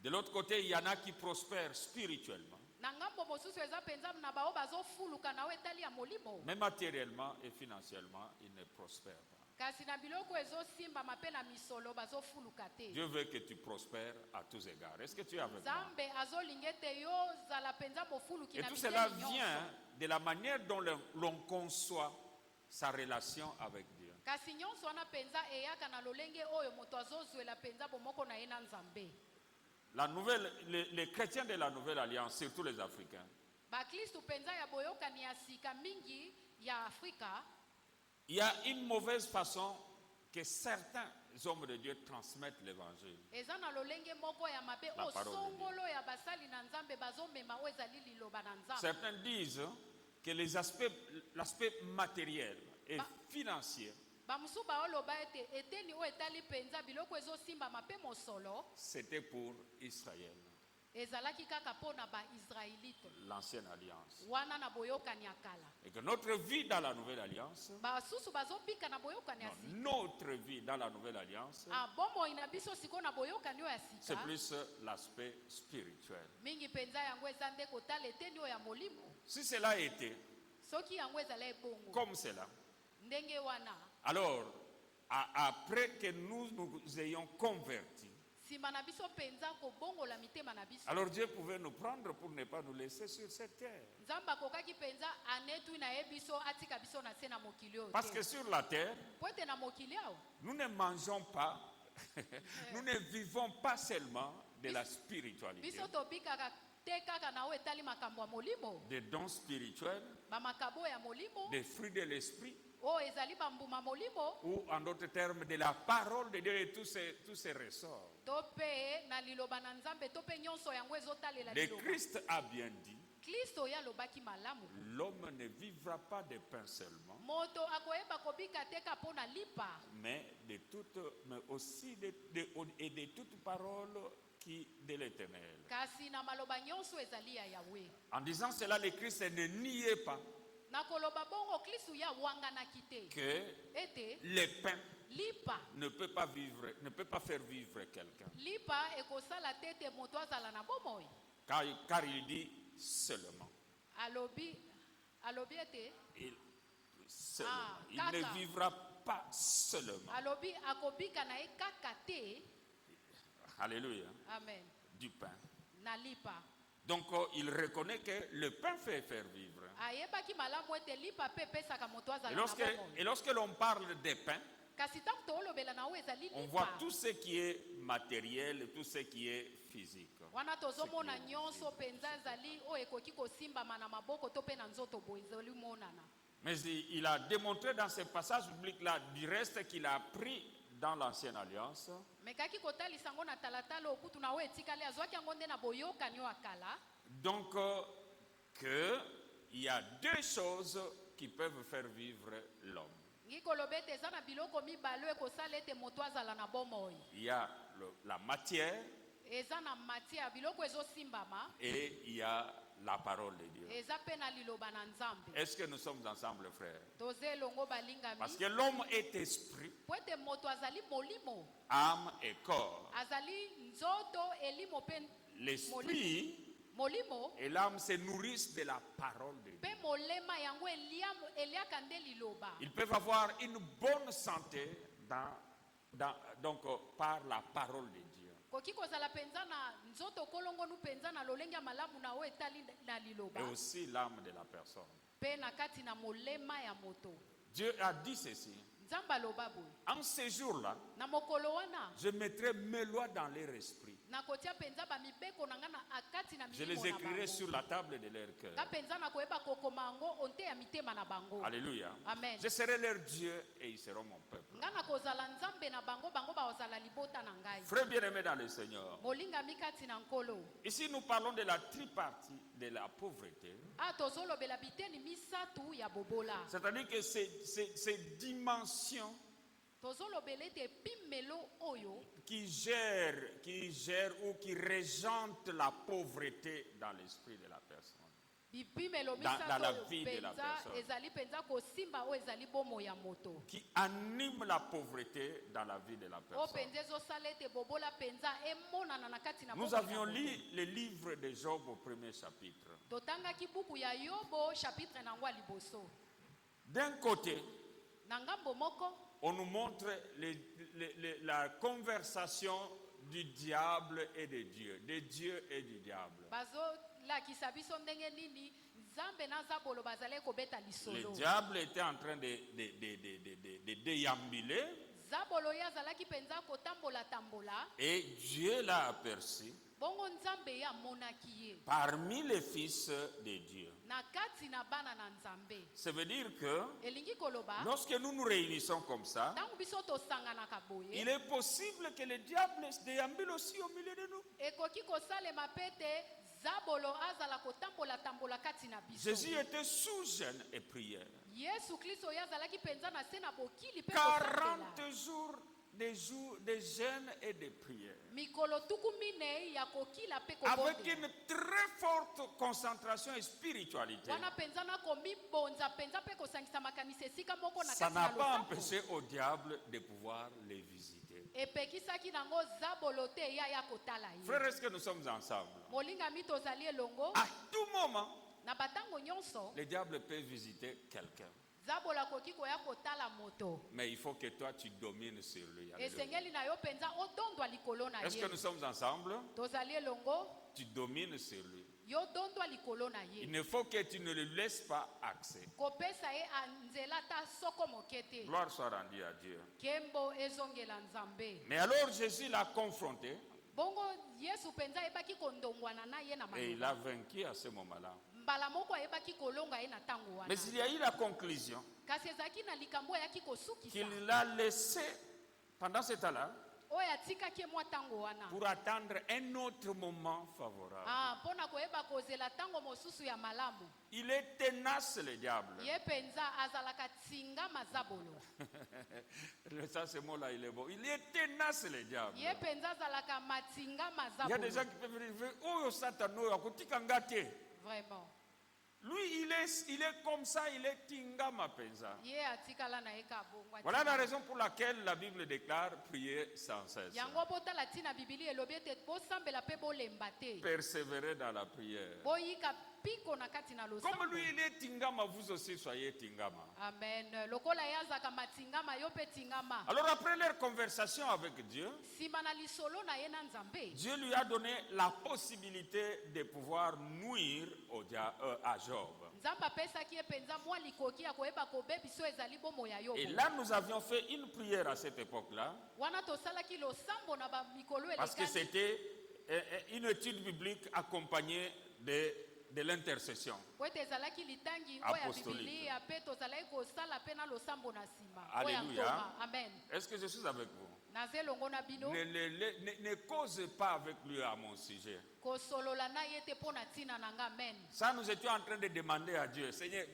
De l'autre côté, il y en a qui prospèrent spirituellement, na ngambo mosusu eza penza na bao bazofuluka na oyo etali ya molimo mais matériellement et financièrement, ils ne prospèrent pas. kasi na biloko ezosimbama mpe na misolo bazofuluka te. Dieu veut que tu prospères à tous égards. Est-ce que tu es avec moi? nzambe azolinga ete yo ozala penza mofuluki Et na tout cela biteni nyonso. vient de la manière dont l'on conçoit sa relation avec Dieu. kasi nyonso wana penza eyaka na lolenge oyo moto azozwela penza bomoko na ye na nzambe. Les chrétiens de la Nouvelle Alliance, surtout les Africains, baklistu penza ya boyokani ya sika mingi ya Afrika il y a une mauvaise façon que certains hommes de Dieu transmettent l'évangile. eza na lolenge moko ya mabe La oyo parole de songolo ya basali na nzambe bazomema oyo ezali liloba na nzambe. Certains disent que l'aspect matériel et financier, bamosusu baoloba ete eteni oyo etali penza biloko ezosimbama mpe mosolo c'était pour Israël, ezalaki kaka mpo na baisraelite l'ancienne alliance. wana na boyokani ya kala. Et que notre vie dans la Nouvelle Alliance, basusu bazobika na boyokani ya sika. notre vie dans la Nouvelle Alliance, bomoi na biso sikoyo na boyokani oyo ya c'est sika plus l'aspect spirituel. mingi penza yango eza nde kotala eteni oyo ya molimo. Si cela a été soki yango ezala ebongo comme cela, ndenge wana alors après que nous ayons converti, nsima na biso penza kobongola mitema na biso alors Dieu pouvait nous prendre pour ne pas nous laisser sur cette terre. nzambe akokaki penza anetui na ye biso atika biso na se na mokili oyo Parce que te sur la terre, po ete na mokili awa nous ne mangeons pas, nous ne vivons pas seulement de la spiritualité, biso tobikaka te kaka na oyo etali makambo ya molimo des dons spirituels, bamakabo oyo ya molimo des fruits de l'esprit, oyo ezali bambuma molimo ou en d'autres termes, de la parole de Dieu et tous ces ressorts. to mpe na liloba na nzambe to mpe nyonso yango ezotalela Le liloba. Christ a bien dit, kristo oyo alobaki malamu l'homme ne vivra pas de pain seulement, moto akoyeba kobika te ka mpo na lipa mais aussi et de toute parole qui de l'Éternel. kasi na maloba nyonso ezali ya yawe. En disant cela, le Christ ne niait pas nakoloba bongo Kristo ya wanga na kite que ete le pain lipa ne peut pas faire vivre quelqu'un. lipa ekosala tete moto azala na bomoi Car il dit seulement. alobi ete Seulement. Il kaka. ne vivra pas seulement. alobi akobika na ye kaka te. Alléluia. Amen. Du pain. Na lipa Donc il reconnaît que le pain fait faire vivre. ayebaki malamu ete lipa pe pesaka moto azala Et na bomoi lorsque l'on parle des pains, kasi ntango toolobela na oyo ezali on voit lipa tout ce qui est matériel, tout ce qui est physique. wana tozomona nyonso mpenza ezali oyo ekoki kosimbama na maboko to mpe na nzoto boye ezali monana. Mais il a démontré dans ce passage biblique-là, du reste qu'il a appris dans l'ancienne alliance, mekaki kotalisa yango na talatala okutu na oyo etikali azwaki yango nde na boyokani oyo akala. donc qu'il y a deux choses qui peuvent faire vivre l'homme. ngi koloba ete eza na biloko mibale oyo ekosala ete moto azala na bomoi. Il y a la matière eza na matière biloko ezosimbama et il y a la parole de Dieu. eza mpe na liloba na nzambe. Est-ce que nous sommes ensemble, frères? toza elongo balingami Parce que l'homme est esprit, po ete moto azali molimo âme et corps. azali nzoto elimo mpe L'esprit molimo et l'âme se nourrissent de la parole de Dieu. mpe molema yango eliaka nde liloba. Ils peuvent avoir une bonne santé donc par la parole de Dieu. koki kozala mpenza na nzoto kolongonu mpenza na lolenge ya malamu na oyo etali na liloba Et aussi l'âme de la personne. mpe na kati na molema ya moto. Dieu a dit ceci. nzambe aloba boye En ce jour-là, na mokolo wana je mettrai mes lois dans leur esprit. nakotia mpenza bamibeko na nga na akati na Je milimo les na écrirai bango. sur la table de leur cœur. nga mpenza nakoyeba kokoma yango onte ya mitema na bango. Alléluia. Amen. Je serai leur Dieu et ils seront mon peuple. nga nakozala nzambe na bango bango bazala libota na ngai. Frères bien-aimés dans le Seigneur, molingami kati na nkolo ici nous parlons de la tripartie de la pauvreté. tozolobela biteni misatu ya bobola. C'est-à-dire que ces dimensions tozolobela ete epimelo oyo qui gèrent ou qui régentent la pauvreté dans l'esprit de la personne. bipimelo Dans la misato vie de la mpenza personne. ezali mpenza kosimba oyo ezali bomo ya moto Qui anime la pauvreté dans la vie de la oyo personne. mpenza ezosala ete bobola mpenza emonana na kati na Nous bomo ya avions moto. lu le livre de Job au premier chapitre. totangaki buku ya yobo chapitre na yango ya liboso. D'un côté, na ngambo moko on nous montre la conversation du diable et de Dieu et du diable. bazolakisa biso ndenge nini nzambe na zabolo bazali kobeta Le lisolo. diable était en train de déambuler zabolo ye azalaki mpenza kotambola et Dieu l'a aperçu bongo nzambe ye amonaki ye parmi les fils de Dieu. na kati na bana na nzambe. Ça veut dire que elingi koloba lorsque nous nous réunissons comme ça, ntango biso tosanganaka boye il est possible que le diable se déambule aussi au milieu de nous. ekoki kosalema pete zabolo azala kotambola kati na biso. Jésus était sous jeûne et prière. yesu kristo ye azalaki mpenza na se na bokili mpe 40 jours de jeûne et de prière. mikolo tuku minei ya kokila mpe Avec kobondela. une très forte concentration et spiritualité. wana mpenza na komibonza mpenza mpe kosangisa makanisi esika moko na Ça kati n'a na pas losambo. empêché au diable de pouvoir les visiter. epekisaki nango zabolo te eya ya kotala ye. Frères, est-ce que nous sommes ensemble? molingami tozali elongo À tout moment, na batango nyonso le diable peut visiter quelqu'un. zabolo akoki koya kotala moto. Mais il faut que toi, tu domines sur lui. Alléluia. esengeli na yo mpenza odondwa likolo na Est-ce que ye. nous sommes ensemble? tozali elongo Tu domines sur lui. yo dondwa likolo na Il ye. ne faut que tu ne lui laisses pas accès. kopesa ye anzela ta soko moke te. Gloire soit rendue à Dieu. kembo ezongela nzambe. Mais alors Jésus l'a confronté bongo yesu mpenza ayebaki kondongwana na ye na et il maloba. a vaincu à ce moment-là. mbala moko ayebaki kolonga ye na ntango wana. Mais il y a eu la conclusion kasi ezalaki na likambo ayaki kosukisa qu'il l'a laissé pendant ce temps-là oyo atikaki ye mwa ntango wana pour attendre un autre moment favorable. mpo na koyeba kozela ntango mosusu ya malamu. Il est tenace, le diable. ye mpenza azalaka tingama zabolo. Ça, ce mot-là, il est bon. Il est tenace, le diable. ye mpenza azalaka matingama Il y a des gens zabolo. qui peuvent dire, oh, Satan, oh, akotika nga te. Vraiment. Lui, il est comme ça, il est tingama penza. ye atikala na ye ka bongwa Voilà la raison pour laquelle la Bible déclare prier sans cesse. yango botala ntina bibili elobi ete bosambela mpe bolemba te Persévérer dans la prière. boyika piko na kati na Comme losambo lui, il est tingama, vous aussi soyez tingama. amen lokola ye azaka matingama yo mpe tingama Alors après leur conversation avec Dieu, nsima na lisolo na ye na nzambe Dieu lui a donné la possibilité de pouvoir nuire à Job. nzambe apesaki ye mpenza mwa likoki ya koyeba kobebiso ezali bomo ya yobo Et là, nous avions fait une prière à cette époque-là, wana tosalaki losambo na bamikolo parce que elekani c'était une étude biblique accompagnée de l'intercession. po ete ezalaki litangi oyo ya Apostolique. bibilia mpe tozalaki kosala mpe na losambo na nsima oyo ya Alléluia. ntoma amen Est-ce que je suis avec vous? naza elongo na bino Ne cause pas avec lui à mon sujet. kosolola na ye te mpo na ntina na nga amen Ça, nous étions en train de demander à Dieu, Seigneur,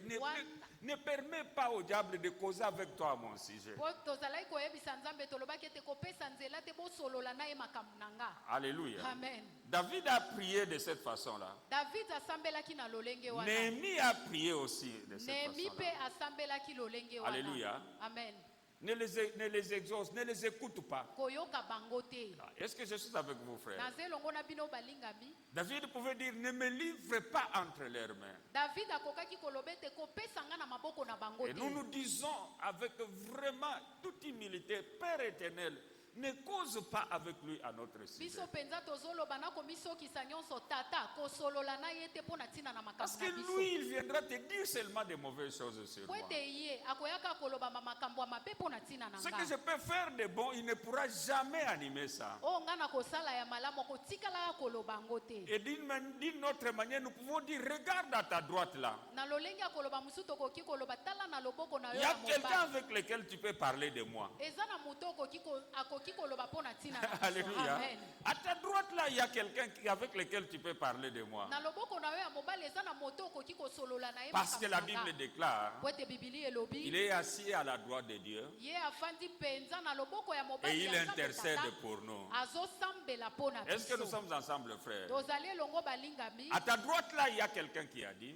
ne permets pas au diable de causer avec toi à mon sujet. po tozalaki koyebisa nzambe tolobaki ete kopesa nzela te bosolola na ye makambo na nga Alléluia. amen David a prié de cette façon-là. david asambelaki na lolenge wana Néhémie a prié aussi de cette nehemi mpe façon-là. asambelaki lolenge wana Alléluia. amen Ne les exauce, ne les écoute pas. koyoka bango te Est-ce que je suis avec vous, frère? naza elongo na bino balingami David pouvait dire, ne me livre pas entre leurs mains. david akokaki koloba ete kopesa nga na maboko na bango Et te nous nous disons avec vraiment toute humilité, Père éternel, ne cause pas avec lui à notre sujet. biso mpenza tozoloba na komisokisa nyonso tata kosolola na ye te mpo na ntina na Parce makambo que na biso lui, il viendra te dire seulement des mauvaises choses sur po moi. ete ye akoyaka koloba makambo ya mabe mpo na ntina na Ce que nga je peux faire de bon, il ne pourra jamais animer ça. oyo nga na kosala ya malamu kotikalaka koloba yango te Et d'une autre manière, nous pouvons dire, regarde à ta droite là. na lolenge ya koloba mosusu tokoki koloba tala na loboko na Il yo y a ya quelqu'un mobali avec lequel tu peux parler de moi. eza na moto akoki koloba mpo na ntina na biso Alléluia. amen À ta droite là, il y a quelqu'un avec lequel tu peux parler de moi. na loboko na yo ya mobali eza na moto okoki kosolola na ye Parce que la makambo na Bible nga. déclare, po ete bibili il elobi est assis à la droite de Dieu ye afandi mpenza na loboko ya et mobali il ya Nzambe intercède Tata, pour nous. azosambela mpo na Est-ce que nous biso sommes ensemble, frères? tozali elongo balingami À ta droite là, il y a quelqu'un qui a dit,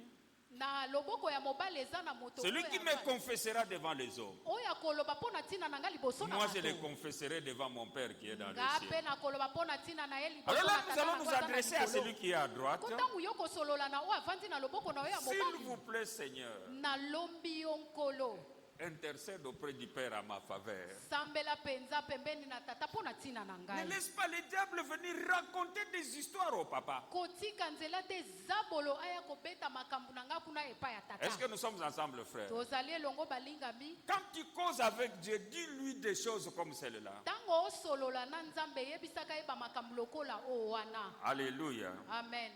na loboko ya mobali eza na moto celui oyo qui ya me mobali. confessera devant les hommes, oyo akoloba mpo na ntina na nga liboso na moi je le bato confesserai devant mon Père qui est dans les nga mpe cieux. nakoloba mpo na ntina na ye liboso Alors là, na nous Tata allons na nous ngo aza na adresser à likolo. celui qui est à droite. Ko ntango yo kosolola na oyo avandi na loboko na yo ya S'il mobali vous plaît, Seigneur, nalombi yo nkolo intercède auprès du Père à ma faveur. sambela mpenza pembeni na tata mpo na ntina na Ne ngai laisse pas le diable venir raconter des histoires au papa. kotika nzela te zabolo aya kobeta makambo na ngai kuna epai ya Est-ce que tata nous sommes ensemble, frères? tozali elongo balingami Quand tu causes avec Dieu, dis-lui des choses comme celle-là. ntango osolola na nzambe eyebisaka ye bamakambo lokola oyo wana Alléluia. amen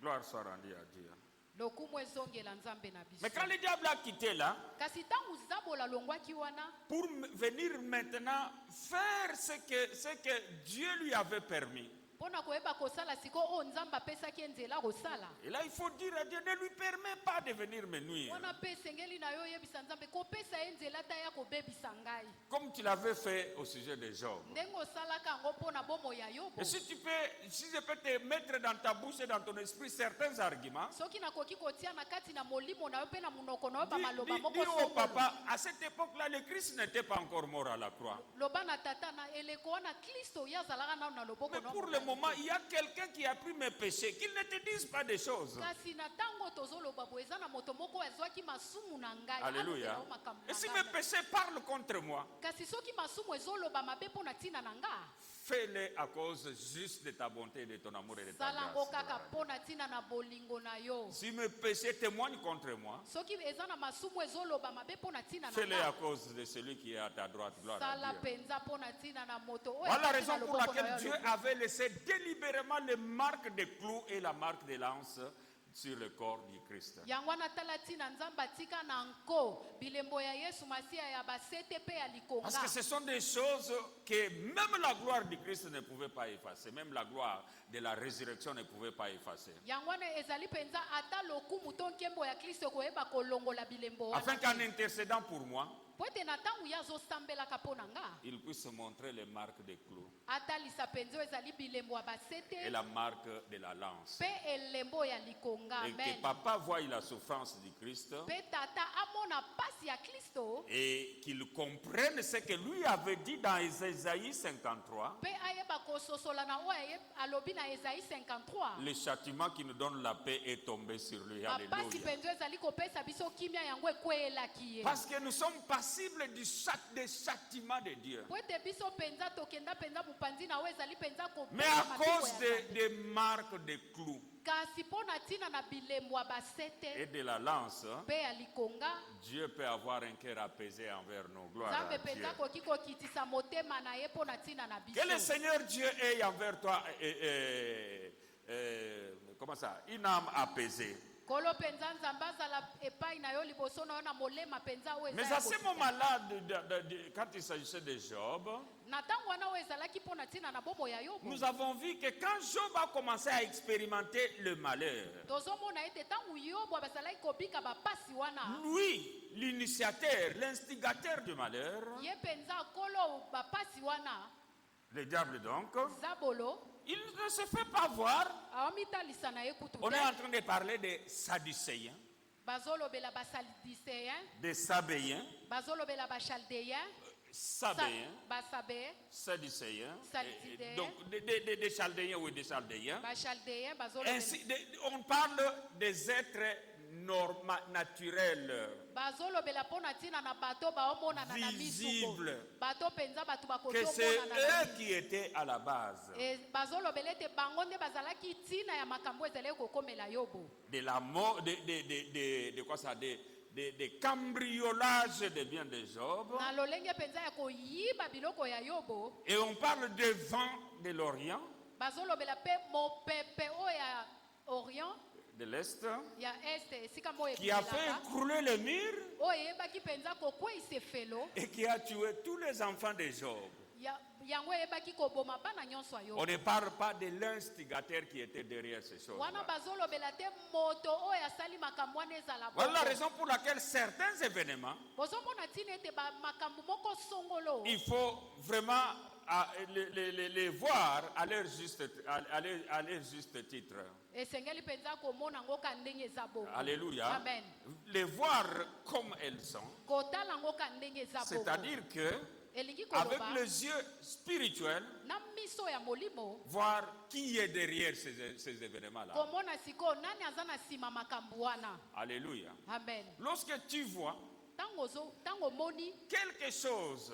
Gloire soit rendue à Dieu. lokumu ezongela nzambe na biso Mais quand le diable a quitté là, kasi ntango zabola alongwaki wana pour venir maintenant faire ce que Dieu lui avait permis. mpo na koyeba kosala sikoyo oyo nzambe apesaki ye nzela kosala Et là, il faut dire à Dieu, ne lui permets pas de venir me nuire. wana mpe esengeli na yo oyebisa nzambe kopesa ye nzela ta ya kobebisa ngai Comme tu l'avais fait au sujet de Job. ndenge osalaka yango mpo na bomoi ya yobo Et si je peux te mettre dans ta bouche et dans ton esprit certains arguments, soki nakoki kotia na kati na molimo na yo mpe na monoko na yo dis bamaloba moko dis au songolo papa, à cette époque-là, le Christ n'était pas encore mort à la croix. loba na tata na eleko wana kristo ye azalaka nano na loboko Mais na yo pour le mobali. moment, il y a quelqu'un qui a pris mes péchés, qu'il ne te dise pas des choses. kasi na ntango tozoloba boye eza na moto moko oyo azwaki masumu na ngai Alléluia. alobela yo makambo Et na si ngai. mes péchés parlent contre moi, kasi soki masumu ezoloba mabe mpo na ntina na nga fais-le à cause juste de ta bonté, de ton amour et de ta sala yango kaka grâce. mpo na ntina na bolingo na yo Si mes péchés témoignent contre moi, soki eza na masumu ezoloba mabe mpo na ntina na fais-le à nga cause de celui qui est à ta droite. Gloire sala à Dieu. mpenza mpo na ntina na moto oyo Voilà la azali na raison pour loboko na laquelle yo Dieu loboko. avait laissé délibérément les marques de clous et la marque de lance sur le corps du Christ. yango wana tala ntina nzambe atika na nko bilembo ya yesu masiya ya basete mpe ya likonga Parce que ce sont des choses que même la gloire du Christ ne pouvait pas effacer. Même la gloire de la résurrection ne pouvait pas effacer. yango wana ezali mpenza ata lokumu to nkembo ya kristo koyeba kolongola bilembo wana Afin qu'en intercédant pour moi, po ete na ntango ye azosambelaka mpo na nga il puisse montrer les marques des clous atalisa mpenza oyo ezali bilembo ya basete et la marque de la lance. mpe elembo ya likonga. Et que Amen. papa voie la souffrance du Christ mpe tata amona pasi ya kristo et qu'il comprenne ce que lui avait dit dans Ésaïe 53. mpe ayeba kososola na oyo alobi na Esaïe 53. Le châtiment qui nous donne la paix est tombé sur lui. mapasi Alléluia. mpenza ezali kopesa biso kimia yango ekweyelaki ye Parce que nous sommes passibles des châtiments de Dieu. po ete biso mpenza tokenda mpenza mopanzi na oyo ezali mpenza Mais à cause des marques de clous kasi mpo na ntina na bilembo ya basete et de la lance, mpe ya likonga Dieu peut avoir un cœur apaisé envers nous. Gloire à nzambe Dieu. mpenza akoki kokitisa motema na ye mpo na ntina na biso. Que le Seigneur Dieu ait envers toi comment ça, une âme apaisée. kolo mpenza nzambe azala epai na yo liboso na yo na molema mpenza oyo Mais eza ya à ce kokita. moment-là, quand il s'agissait de Job, na ntango wana oyo ezalaki mpo na ntina na bomo ya yobo nous avons vu que quand Job a commencé à expérimenter le malheur, tozomona ete ntango yobo bazalaki kobika bapasi wana lui, l'initiateur, l'instigateur du malheur, ye mpenza kolo bapasi wana le diable donc, zabolo il ne se fait pas voir. aomitalisa na ye kutu On est te. en train de parler des Sadducéens, bazolobela basalidiseyen des Sabéens, bazolobela bachaldeyen Sabéens, basabe Sadducéens, Sadducéens. donc des Chaldéens ou des Chaldéens. bachaldeyen Ainsi, on parle des êtres naturels, bazolobela mpo na ntina na bato baomonana na misuko visibles, bato mpenza bato que c'est bakozomonana na eux qui étaient à la base bazolobela ete bango nde bazalaki ntina ya makambo ezalaki kokomela yobo de la mort, de quoi ça, de cambriolage des biens de Job. na lolenge mpenza ya koyiba biloko ya yobo. Et on parle des vents de l'Orient, bazolobela mpe mopepe oyo ya orient de l'Est, ya este esika moyo qui a fait ekulelaka écrouler le mur oyo eyebaki mpenza kokweyisa efelo et qui a tué tous les enfants de Job. yango eyebaki koboma bana nyonso ya On yobo ne parle pas de l'instigateur qui était derrière ces choses. wana bazolobela te moto oyo asali makambo wana ezala Voilà la bongo. raison pour laquelle certains événements, bozomona ntina ete makambo moko songolo il faut vraiment les voir à leur juste titre. esengeli mpenza komona yango ka ndenge eza bongo. Alléluia. Amen. Les voir comme elles sont. kotala yango ka ndenge eza bongo. C'est-à-dire que, elingi avec koloba les yeux spirituels, na miso ya molimo voir qui est derrière ces événements-là. komona sikoyo nani aza na nsima makambo wana. Alléluia. Amen. Lorsque tu vois ntango omoni quelque chose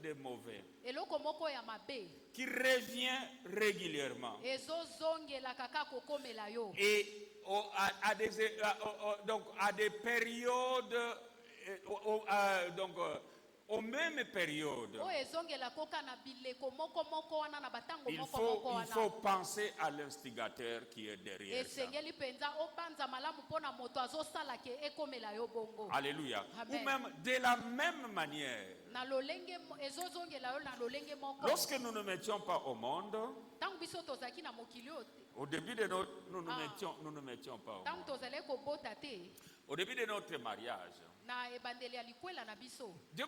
de mauvais eloko moko ya mabe qui revient régulièrement ezozongela kaka kokomela yo et à des périodes aux mêmes périodes, oyo ezongela koka na bileko moko wana na batango il moko faut wana penser à l'instigateur qui est derrière ça. esengeli mpenza obanza malamu mpo na moto azosala ke ekomela yo bongo. Alléluia. Amen. Ou même de la même manière, na lolenge ezozongela yo na lolenge moko lorsque nous ne mettions pas au monde, ntango biso tozalaki na mokili oyo te au début de nous ne mettions pas au ntango monde. tozalaki kobota te Au début de notre mariage, na ebandeli ya likwela na biso Dieu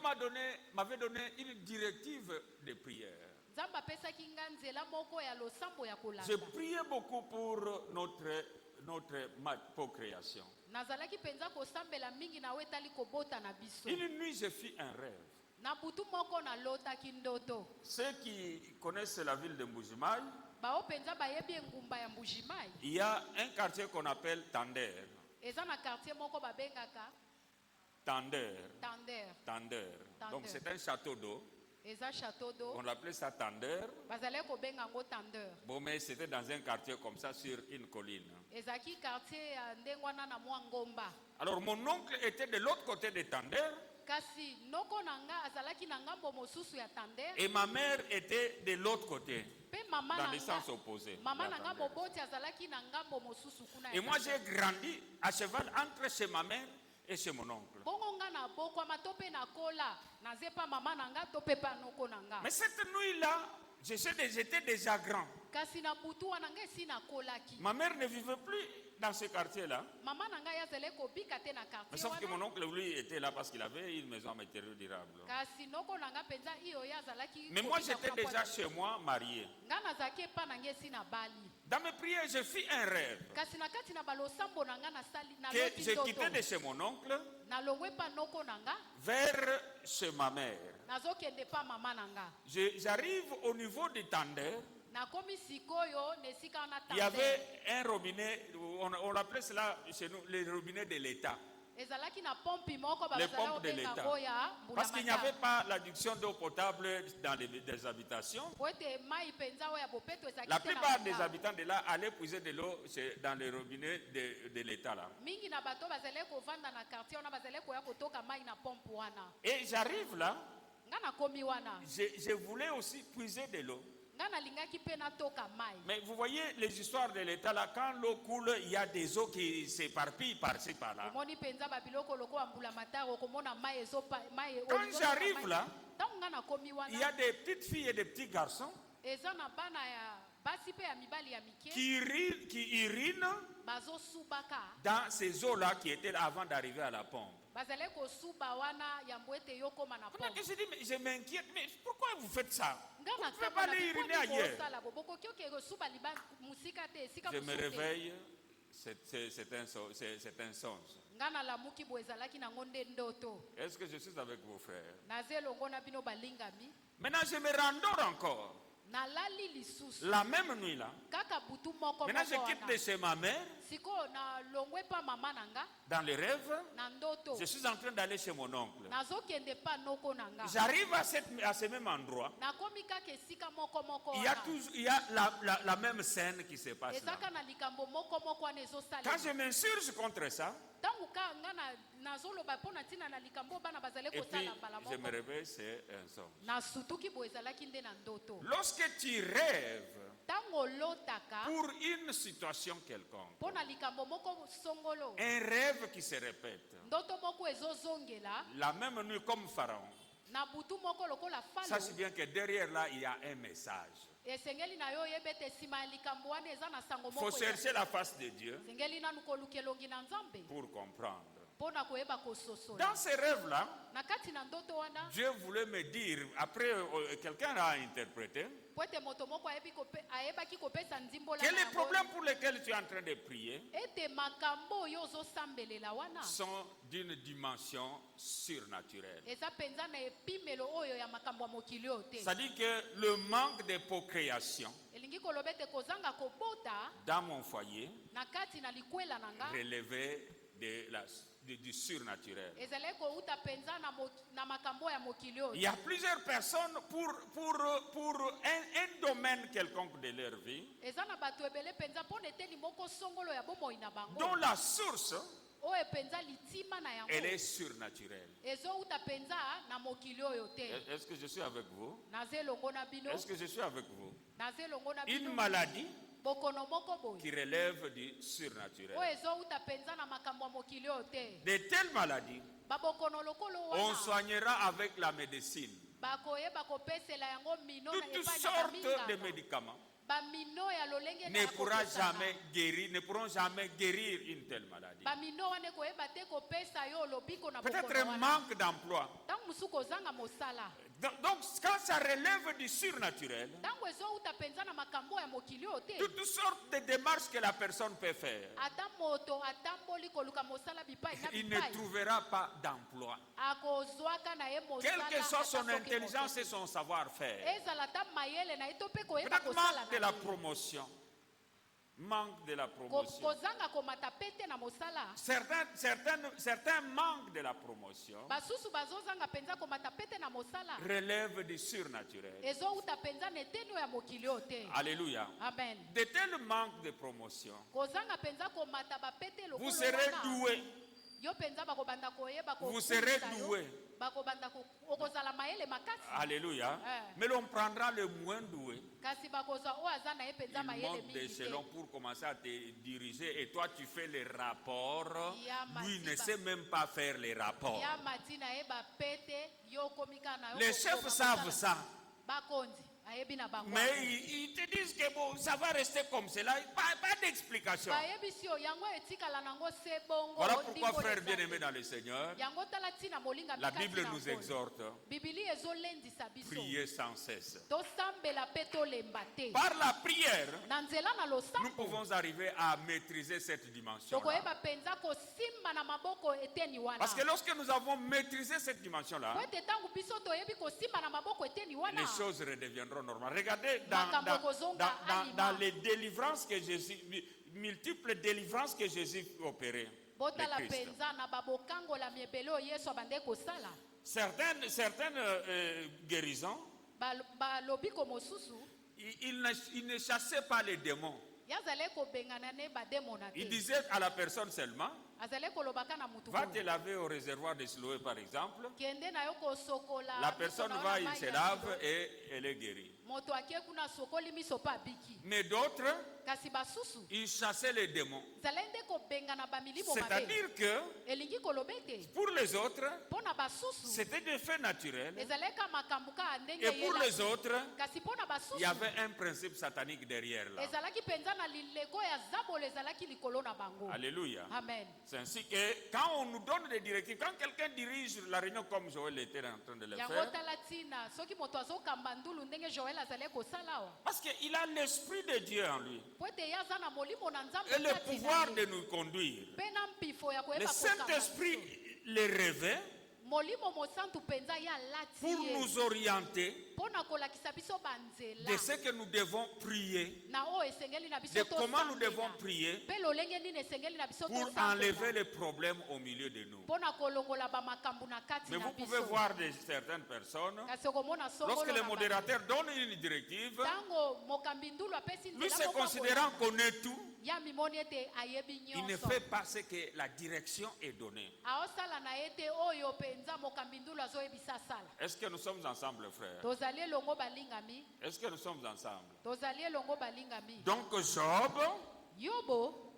m'avait donné une directive de prière. nzambe apesaki nga nzela moko ya losambo ya kolanda. Je priais beaucoup pour notre procréation. nazalaki mpenza kosambela mingi na wetali kobota na biso. Une nuit, j'ai fait un rêve. na butu moko nalotaki ndoto. Ceux qui connaissent la ville de Mbujimaï, bao mpenza bayebi engumba ya Mbujimai. il y a un quartier qu'on appelle Tander. eza na quartier moko babengaka Tander. Tander. Donc c'est un château d'eau. eza château d'eau. On l'appelait ça Tander. bazalaki kobenga yango Tander. Bon, mais c'était dans un quartier comme ça sur une colline. ezalaki quartier ya ndenge wana na mwa ngomba. Alors mon oncle était de l'autre côté de Tander kasi noko na nga azalaki na ngambo mosusu ya Tander. et ma mère était de l'autre côté, mpe mama dans na le sens nga opposé. mama à na nga Tander. moboti azalaki na ngambo mosusu kuna ya Et moi Tander. j'ai grandi à cheval entre chez ma mère et chez mon oncle. bongo nga na bokwama to mpe nakola nazepa mama na nga to mpe pa noko na nga. Mais cette nuit-là, j'étais déjà grand. kasi na butu wana ngai si nakolaki Ma mère ne vivait plus dans ce quartier-là. mama na ngai azali kobika te na Mais quartier sauf que wana mon oncle, lui, était là parce qu'il avait une maison à matériaux durables. kasi noko na ngai mpenza iyo ye azalaki Mais moi, kobika j'étais kuna déjà kwa- chez moi, marié. ngai nazalaki epa na ngai esi na bali Dans mes prières, je fis un rêve. kasi na kati na balosambo na ngai nasali Que naloti j'ai quitté de ndoto chez mon oncle nalongwe epa noko na ngai vers chez ma mère. nazokende epa mama na ngai J'arrive au niveau du tender. nakomi sikoyo na esika wana Il y tande avait un robinet, on l'appelait cela chez nous, le robinet de l'État. ezalaki na pompi moko Les bazala pompes de kobenga l'État. ngo ya Parce qu'il n'y avait mbulamatari pas l'adduction d'eau potable dans des habitations. po ete mai mpenza oyo ya bopeto ezalaki La te na plupart des bandako. habitants de là allaient puiser de l'eau dans les robinets de l'État là. mingi na bato bazali kovanda na quartier wana bazali koya kotoka mai na pompe wana Et j'arrive là, nga nakomi wana je voulais aussi puiser de l'eau. nga nalingaki mpe natoka mai Mais vous voyez les histoires de l'État là, quand l'eau coule, il y a des eaux qui s'éparpillent par-ci par-là. omoni mpenza babiloko lokola mbulamatari okomona mai mai Quand j'arrive là, ntango nga nakomi il y a wana des petites filles et des petits garçons eza na bana ya basi mpe ya mibali ya mike qui urinent bazosubaka dans ces eaux-là qui étaient là avant d'arriver à la pompe. bazali kosuba wana yambo ete yo koma na Pendant pompe que je dis, mais je m'inquiète, mais pourquoi vous faites ça? nga Vous ne pouvez pas aller uriner ailleurs. nakosala bobokoki oke kosuba musika te esika Je me mosusu te. réveille, c'est un songe. nga nalamuki boye ezalaki nango nde ndoto Est-ce que je suis avec vos frères? naza elongo na bino balingami Maintenant, je me rendors encore. nalali lisusu La même nuit là. kaka butu moko Maintenant, je moko quitte de wana chez ma mère, sikoyo nalongwe pa mama na nga dans les rêves. na ndoto Je suis en train d'aller chez mon oncle. nazokende pa noko na nga J'arrive à ce même endroit. nakomi kaka esika moko moko Il y a, wana il y a la même scène qui se passe là. ezaka na likambo moko moko wana Quand ezosalela je m'insurge contre ça, ntango ka nga nazoloba mpo na ntina na likambo bana bazali et puis kosala mbala je me moko réveille, c'est un songe. nasutuki boye ezalaki nde na ndoto Lorsque tu rêves ntango olotaka pour une situation quelconque, mpo na likambo moko songolo un rêve qui se répète, ndoto moko ezozongela la même nuit comme Pharaon, na butu moko lokola sache falo bien que derrière là, il y a un message. esengeli na yo oyeba ete nsima ya likambo wana eza na sango Il faut moko chercher la face de Dieu esengeli nanu koluka elongi na nzambe pour comprendre. mpo na koyeba kososola Dans ces rêves-là, na kati na ndoto wana Dieu voulait me dire, après quelqu'un l'a interprété, po ete moto moko ayebaki kopesa ndimbola que na les yango problèmes pour lesquels tu es en train de prier ete makambo oyo ozosambelela wana sont d'une dimension surnaturelle. eza mpenza na epimelo oyo ya makambo ya mokili oyo te C'est-à-dire que le manque de procréation elingi koloba ete kozanga kobota dans mon foyer na kati na likwela na nga relevait du surnaturel. ezali kouta mpenza na makambo ya mokili oyo Il y a plusieurs personnes pour un domaine quelconque de leur vie eza na bato ebele mpenza mpo na eteni moko songolo ya bomoi na bango dont la source, oyo mpenza litima na yango elle est surnaturelle. ezouta mpenza na mokili oyo te Est-ce que je suis avec vous? naza elongo na bino Est-ce que je suis avec vous? naza elongo na Une bino maladie bokono moko boye qui relève du surnaturel. oyo ezouta mpenza na makambo ya mokili oyo te De telles maladies, babokono lokolo on wana soignera avec la médecine. bakoyeba kopesela yango mino na Toutes epai na sortes de baminganga médicaments bamino ya lolenge ne pourront jamais guérir une telle maladie. bamino wana ekoyeba te kopesa yo lobiko na Peut-être bokono un wana manque d'emploi. ntango mosusu kozanga mosala Donc, quand ça relève du surnaturel, ntango ezouta mpenza na makambo ya mokili oyo te toutes sortes de démarches que la personne peut faire, ata moto atamboli koluka mosala bipai na il ne bipai trouvera pas d'emploi. akozwaka na ye Quelle que soit son ata soki intelligence moto. et son savoir-faire. ezala ata mayele na ye to mpe koyeba Peut-être kosala manque de la promotion. Manque de la promotion. kozanga komata pete na mosala Certains manquent de la promotion basusu bazozanga mpenza komata pete na mosala relèvent du surnaturel. ezouta mpenza na eteni oyo ya mokili oyo te Alléluia. amen De tels manques de promotion, kozanga mpenza komata bapete vous lokolo serez wana doué. yo mpenza bakobanda koyeba Vous serez kokumisa yo, doué. bakobanda okozala mayele makasi Alléluia. Eh. Mais l'on prendra le moins doué. kasi bakozwa oyo aza na ye mpenza Il mayele monte mingi d'échelon te pour commencer à te diriger et toi tu fais les rapports. Ya Lui ne matiba. sait même pas faire les rapports. ya mati na ye bapete yo okomika na yo Les kokoma chefs savent mosala. ça. bakonzi ayebi na bango Mais ils te disent que bon, ça va rester comme cela. Pas d'explication. bayebi si o yango etikala nango se bongo Voilà pourquoi, ndimbo frères eza bien-aimés te. dans le Seigneur, yango tala ntina molinga la mikati Bible na nous nkolo. exhorte bibili ezolendisa biso prier sans cesse. tosambela mpe tolemba te Par la prière, na nzela na nous losambo pouvons arriver à maîtriser cette dimension. tokoyeba mpenza kosimba na maboko eteni wana Parce que lorsque nous avons maîtrisé cette dimension-là, po ete ntango biso toyebi kosimba na maboko eteni wana les choses redeviendront normales. Regardez dans les délivrances que Jésus, multiples délivrances que Jésus opérait. botala mpenza na babokangola miebele oyo yesu abande kosala Certaines guérisons, balobi ko mosusu il ne chassait pas les démons. yazale kobengana ne bademona Il te disait à la personne seulement, azale kolobaka na mutu va te laver au réservoir de Siloé par exemple. kende na yo kosokola La personne va, il se lave et elle est guérie. moto akie kuna sokoli miso pa biki Mais d'autres, kasi basusu ils chassaient les démons. zale nde kobengana bamilimo mabe C'est-à-dire que elingi koloba ete pour les autres, mpo na basusu c'était des faits naturels. ezaleka makambo kaka ndenge Et pour eyela. les autres, kasi mpo na il basusu y avait un principe satanique derrière là. ezalaki mpenza na lileko ya zabolo ezalaki likolo na bango Alléluia. amen C'est ainsi que quand on nous donne des directives, quand quelqu'un dirige la réunion comme Joël était en train de le yango faire, tala ntina soki moto azokamba ndulu ndenge joel azali kosala awa parce qu'il a l'Esprit de Dieu en lui po ete ye aza na molimo na nzambe et le kati na pouvoir ye. de nous conduire. mpe na mpifo ya Le koyeba kokamba Saint-Esprit biso. les revêt molimo mosantu mpenza ye alati pour ye nous orienter mpo na kolakisa biso de banzela ce que nous devons prier, na oyo esengeli na biso de comment nous tosambela. devons prier mpe lolenge nini esengeli na biso pour tosambela. enlever les problèmes au milieu de nous. mpo na kolongola bamakambo na kati Mais na vous pouvez biso voir certaines personnes, kasi okomona songolo lorsque le na bato. modérateur donne une directive, ntango mokambi ndulu apesi lui nzela se moko considérant boye, qu'on est tout, ya mimoni ete ayebi il ne nyonso fait pas ce que la direction est donnée. aosala na ye te oyo mpenza mokambi ndulu azoyebisa asala Est-ce que nous sommes ensemble, frères? tozali elongo balingami Est-ce que nous sommes ensemble? tozali elongo balingami Donc Job, yobo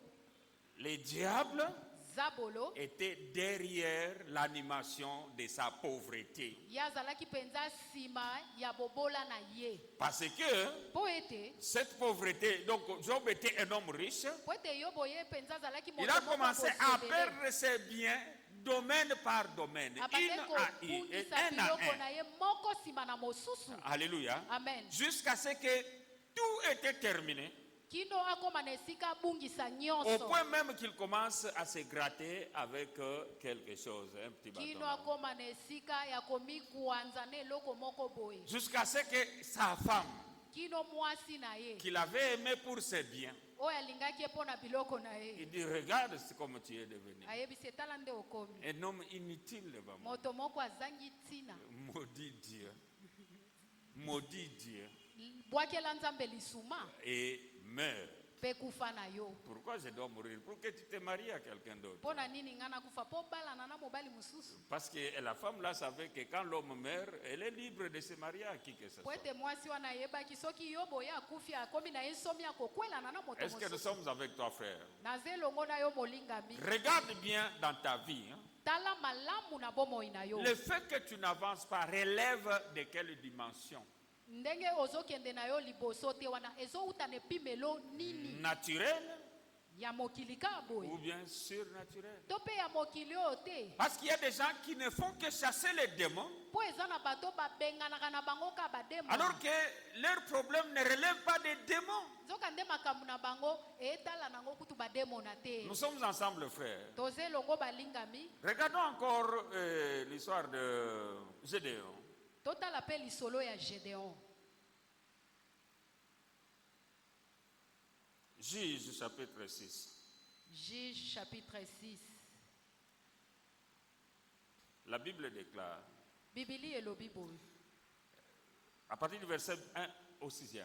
les diables zabolo étaient derrière l'animation de sa pauvreté. ye azalaki mpenza nsima ya bobola na ye Parce que mpo ete cette pauvreté, donc Job était un homme riche, mpo ete yobo ye mpenza azalaki il a moko commencé à possédé. perdre ses biens domaine par domaine, abande une à une, kobungisa un à biloko na un. ye moko nsima na mosusu Alléluia. amen Jusqu'à ce que tout était terminé, kino akóma na esika abungisa au nyonso point même qu'il commence à se gratter avec quelque chose, un petit kino bâton. akóma na esika ya komikuanza na eloko moko boye Jusqu'à ce que sa femme, kino mwasi na ye qu'il avait aimé pour ses biens, oyo alingaki ye mpo na biloko na ye il dit, regarde comme tu es devenu. ayebisi etala nde okomi Un homme inutile devant moi. moto moko azangi ntina Maudit Dieu. Maudit Dieu. bwakela nzambe lisuma Et meurt. mpe kufa na yo Pourquoi je dois mourir? Pour que tu te maries à quelqu'un d'autre. mpo na nini ngai nakufa mpo balana na mobali mosusu Parce que la femme là savait que quand l'homme meurt, elle est libre de se marier à qui que ce po soit. ete mwasi wana ayebaki soki yo boye akufi akomi na ye nsomi akokwelana na moto Est-ce que nous mosusu sommes avec toi, frère? naza elongo na yo molingami Regarde bien dans ta vie. Hein. tala malamu na bomoi na yo Le fait que tu n'avances pas relève de quelle dimension? ndenge ozokende na yo liboso te wana ezowuta na epimelo nini Naturelle ya mokili kaka boye ou bien surnaturelle? to mpe ya mokili oyo te Parce qu'il y a des gens qui ne font que chasser les démons, mpo eza na bato babenganaka na bango kaka bademo alors que leur problème ne relève pas des démons. nzoka nde makambo na bango etala nango kutu bademona te Nous sommes ensemble, frères. toza elongo balingami Regardons encore l'histoire de Gédéon. totala mpe lisolo ya gédéon Juge chapitre 6. Juge chapitre 6 La Bible déclare, bibili elobi boye à partir du verset 1 au 6e,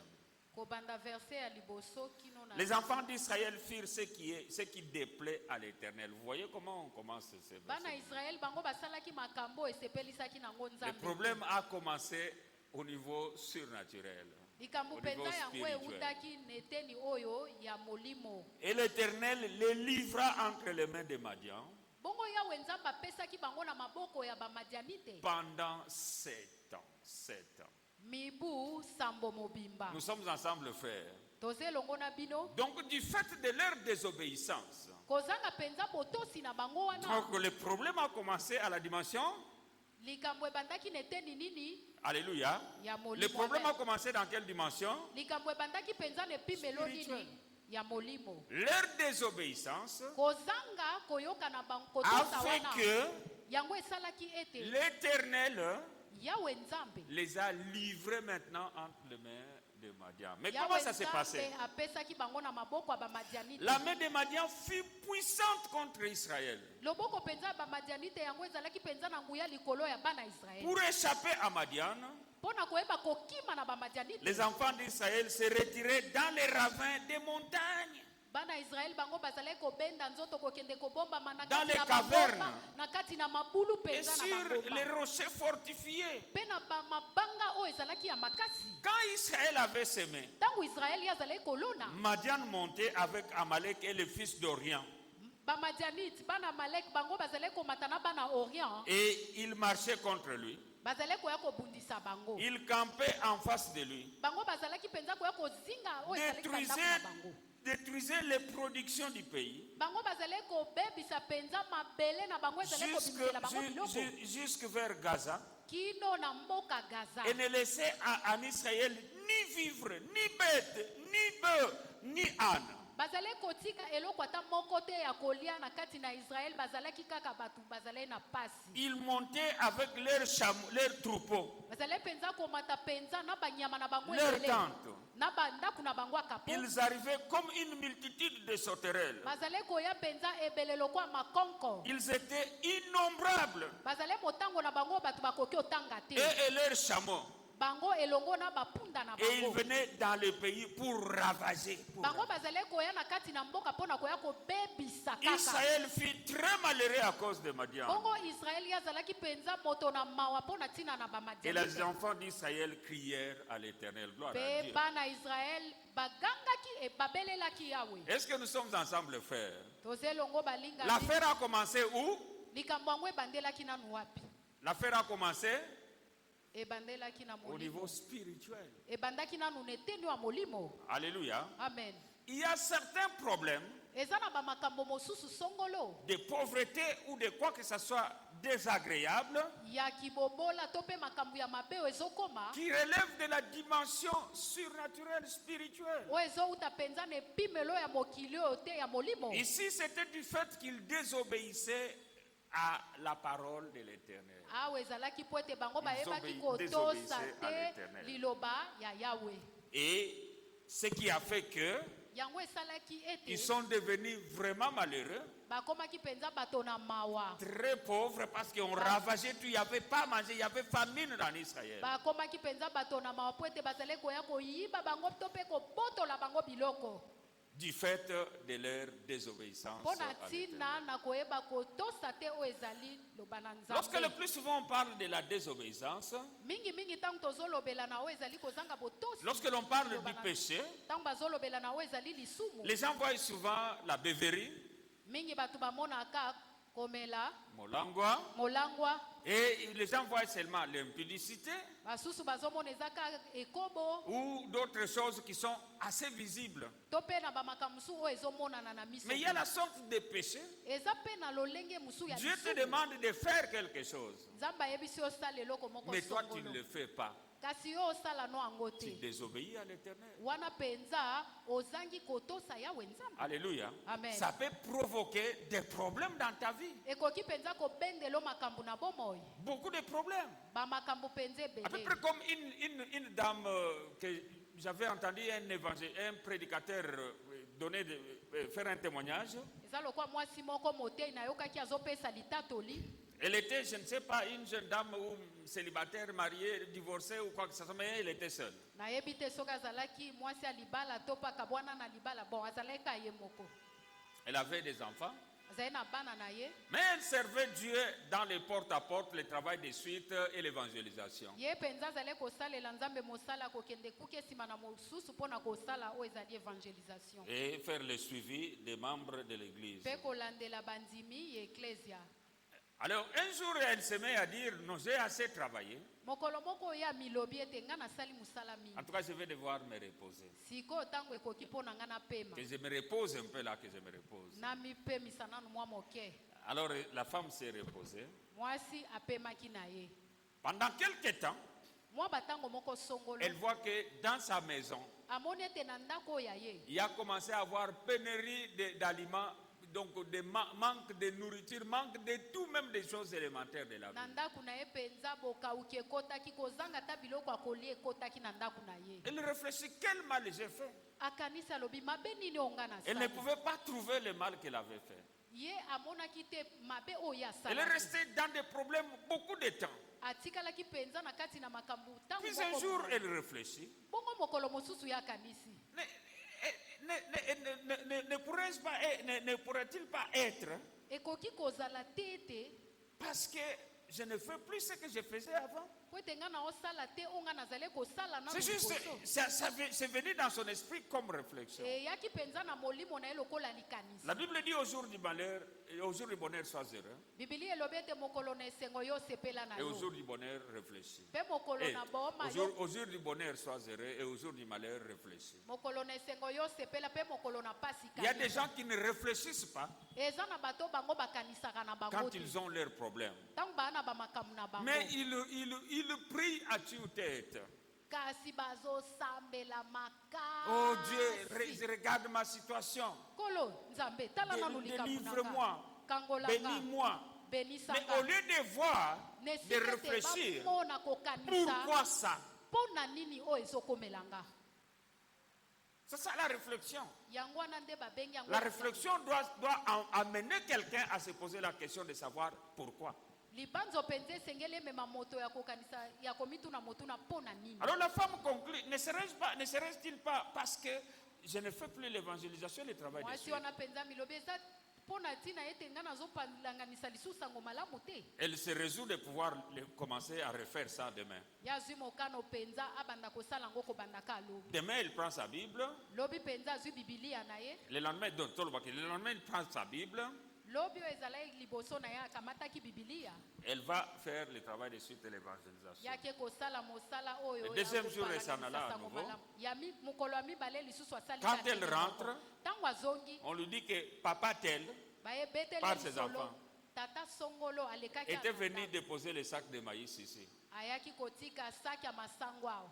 kobanda verse ya liboso kino na les enfants d'Israël firent ce qui déplaît à l'Éternel. Vous voyez comment on commence ce bana verset? israel bango basalaki makambo esepelisaki nango Le nzambe problème a commencé au niveau surnaturel. likambo au niveau mpenza yango spirituel. eutaki neteni oyo ya molimo Et l'Éternel les livra entre les mains de Madian bongo yawe nzambe apesaki bango na maboko ya bamadianite pendant 7 ans. 7 ans. mibu sambo mobimba Nous sommes ensemble, frères. toze elongo na bino Donc, du fait de leur désobéissance, kozanga penza botosi na bango wana donc le problème a commencé à la dimension. likambo ebandaki na eteni nini Alléluia. ya Le molimo problème a amen. commencé dans quelle dimension? likambo ebandaki penza na epimelo Spirituel. nini ya molimo Leur désobéissance kozanga koyoka na bango a kotosa fait wana que yango esalaki ete l'Éternel yawe nzambe les a livrés maintenant entre les mains de Madian. Mais yawe comment ça s'est passé? nzambe apesaki bango na maboko ya bamadianite La main de Madian fut puissante contre Israël. loboko penza ya bamadianite yango ezalaki penza na nguya likolo ya bana israeli Pour échapper à Madian, mpo na koyeba kokima na bamadianite les enfants d'Israël se retiraient dans les ravins des montagnes. bana israeli bango bazalaki kobenda nzoto kokende kobombama na Dans kati les na cavernes. bangomba na kati na mabulu Et penza sur na les bangomba rochers fortifiés. mpe na mabanga oyo ezalaki ya makasi Quand Israël avait semé, ntango israeli azalaki kolona Madian montait avec Amalek et le fils d'Orient. bamadianite bana malek bango bazalaki komata na bana orient Et il marchait contre lui. bazalaki koya kobundisa bango Il campait en face de lui. bango bazalaki mpenza koya kozinga oyo ezalaki bandako na bango Détruisait les productions du pays. bango bazalaki kobebisa mpenza mabele na bango ezalaki kobimisela bango biloko Jusque vers Gaza. kino na mboka gaza Et ne laissait en Israël ni vivre, ni bête, ni bœuf, ni âne. bazalaki kotika eloko ata moko te ya kolia na kati na israele bazalaki kaka bato bazalaki na pasi Ils montaient avec leurs troupeaux, bazalaki mpenza komata mpenza na banyama na bango leurs ebele tentes. na bandako na bango ya kapo Ils arrivaient comme une multitude de sauterelles. bazalaki koya mpenza ebele lokwa makonko Ils étaient innombrables. bazalaki motango na bango bato bakoki otanga te Et leurs chameaux. bango elongo na bapunda na Et ils bango venaient dans le pays pour ravager. bango bazalaki koya na kati na mboka mpo na koya kobebisa kaka Israël fut très malheureux à cause de Madian. bongo israeli azalaki mpenza moto na mawa mpo na ntina na Et les bamadianite enfants d'Israël crièrent à l'Éternel. Gloire à mpe Dieu. bana israele bagangaki babelelaki yawe Est-ce que nous sommes ensemble, frères? toza elongo balinga L'affaire a commencé où? likambo yango ebandelaki nanu wapi L'affaire a commencé ebandelaki na au niveau molimo spirituel. ebandaki nanu na eteni ya molimo Alléluia. amen Il y a certains problèmes eza na bamakambo mosusu songolo de pauvreté ou de quoi que ce soit désagréable ya kibobola to mpe makambo ya mabe oyo ezokoma qui relèvent de la dimension surnaturelle spirituelle. oyo ezouta mpenza na epimelo ya mokili oyo te ya molimo Ici, c'était du fait qu'ils désobéissaient à la parole de l'Éternel. awa ezalaki mpo ete bango bayebaki désobéissaient kotosa à te l'Éternel. liloba ya yawe Et ce qui a fait que yango esalaki ils ete sont devenus vraiment malheureux, bakomaki mpenza bato na mawa très pauvres, parce qu'on ravageait tout, il n'y avait pas à manger, il y avait famine dans Israël. bakomaki mpenza bato na mawa mpo ete bazali koya koyiba bango to mpe kobotola bango biloko Du fait de leur désobéissance. mpo na à l'Éternel. ntina na koyeba kotosa te oyo ezali loba na Lorsque le nzambe plus souvent on parle de la désobéissance, mingimingi ntango tozolobela na oyo ezali kozanga botosi lorsque l'on parle Loba du na- péché, ntango bazolobela na oyo ezali lisumu les gens voient souvent la beuverie, mingi bato bamonaka komela molangwa, molangwa et les gens voient seulement l'impudicité basusu bazomona eza kaka ekobo ou d'autres choses qui sont assez visibles. to mpe na bamakambo mosusu oyo ezomonana na miso Mais il y a la sorte de péché. eza mpe na lolenge mosusu ya Dieu te lisumu demande de faire quelque chose, nzambe ayebisi osala eloko moko mais toi tu ne songolo le fais pas. kasi yo osala no yango Tu te désobéis à l'Éternel. wana mpenza ozangi kotosa yawe nzambe Alléluia. Amen. Ça peut provoquer des problèmes dans ta vie. ekoki mpenza kobendela makambo na bomoi Beaucoup de problèmes. bamakambo mpenza À peu ebele près comme une dame que j'avais entendu un prédicateur faire un témoignage. eza lokwa mwasi moko motei nayokaki azopesa litatoli Elle était, je ne sais pas, une jeune dame ou célibataire, mariée, divorcée ou quoi que ce soit, mais elle était seule. nayebi te soki azalaki mwasi ya libala to mpaka bwana na libala bon azalaki ka ye moko Elle avait des enfants, azali na bana na ye mais elle servait Dieu dans les porte-à-porte, le travail de suite et l'évangélisation. ye mpenza azali kosalela nzambe mosala kokende kuke nsima na mosusu mpo na kosala oyo ezali evangelisation Et faire le suivi des membres de l'église. mpe kolandela bandimi ya eklesia Alors un jour, elle se met à dire, non, j'ai assez travaillé. mokolo moko ya milobi ete nga nasali musala mingi. En tout cas, je vais devoir me reposer. Sikoyo ntango ekoki mpo na nga napema. Que je me repose un peu là, que je me repose. Namipemisa nanu mwa moke. Alors la femme s'est reposée. Mwasi apemaki na ye. Pendant quelques temps, Mwa batango moko songolo. elle voit que dans sa maison, Amoni ete na ndako ya ye. il a commencé à avoir pénurie d'aliments, donc de manque de nourriture, manque de tout, même des choses élémentaires de la vie. Na ndako na ye penza bokauki ekotaki kozanga ta biloko ya kolia ekotaki na ndako na ye. Elle réfléchit, quel mal j'ai fait. Akanisi alobi mabe nini onga Elle ne nasali. pouvait pas trouver le mal qu'elle avait fait. Ye amonaki te mabe oyo Elle est asalaki. restée dans des problèmes beaucoup de temps. Atikalaki penza na kati na makambo ntango Puis un moko jour, boye. elle réfléchit. Bongo mokolo mosusu ya akanisi. Ne pourrait-il pas être Ekoki kozala te ete parce que je ne fais plus ce que je faisais avant? po ete nga na osala te oyo nga nazali kosala nanu C'est juste, liboso. c'est venu dans son esprit comme réflexion. Eyaki penza na molimo na ye lokola likanisi. La Bible dit au jour du malheur, et au jour du bonheur, sois heureux. Bibili elobi ete mokolo na esengo yo osepela na Et au yo. jour du bonheur, réfléchis. Mpe mokolo Et na boma yo. au jour du bonheur, sois heureux. Et au jour du malheur, réfléchis. Mokolo na esengo yo osepela mpe mokolo na pasi Il y a des kanisa. gens qui ne réfléchissent pas Eza na bato bango bakanisaka na bango quand te. ils ont leurs problèmes. Ntango baa na bamakambo na bango. Mais ils prient à tue-tête. Kasi bazosambela makasi. Oh Dieu, regarde ma situation. Kolo nzambe tala nanu likambo na nga. Délivre-moi. Kangola nga. Bénis-moi. Benisa Mais nga. au lieu de voir, de réfléchir, bamona kokanisa pourquoi ça? mpo na nini oyo ezokomela nga. C'est ça la réflexion. Yango wana nde babengi yango La réflexion doit amener quelqu'un à se poser la question de savoir pourquoi. libanzo penza esengeli emema moto ya kokanisa ya komituna motuna mpo na nini. Alors la femme conclut, ne serait-il pas parce que je ne fais plus l'évangélisation, le travail de mwasi Dieu. wana penza milobi eza mpo na ntina ete nga nazopalanganisa lisusu sango malamu te. Elle se résout de pouvoir commencer à refaire ça demain. ya zwi mokano penza abanda kosala yango kobandaka alobi. Demain, elle prend sa Bible. lobi penza azwi bibilia na ye. Le lendemain, il prend sa Bible. lobi oyo ezalaki liboso na ye akamataki bibilia. Elle va faire le travail de suite de l'évangélisation. yake kosala mosala oyo Le ya deuxième jour, kopalanganisa elle s'en alla à sango nouveau. malamu. Mokolo ya mibale lisusu asali Quand kaka elle ndenge rentre, moko. Ntango azongi On lui dit que papa tel bayebeteli par ses lisolo enfants tata songolo alekaki était na venu ndako. déposer le sac de maïs ici. ayaki kotika saki ya masango awa.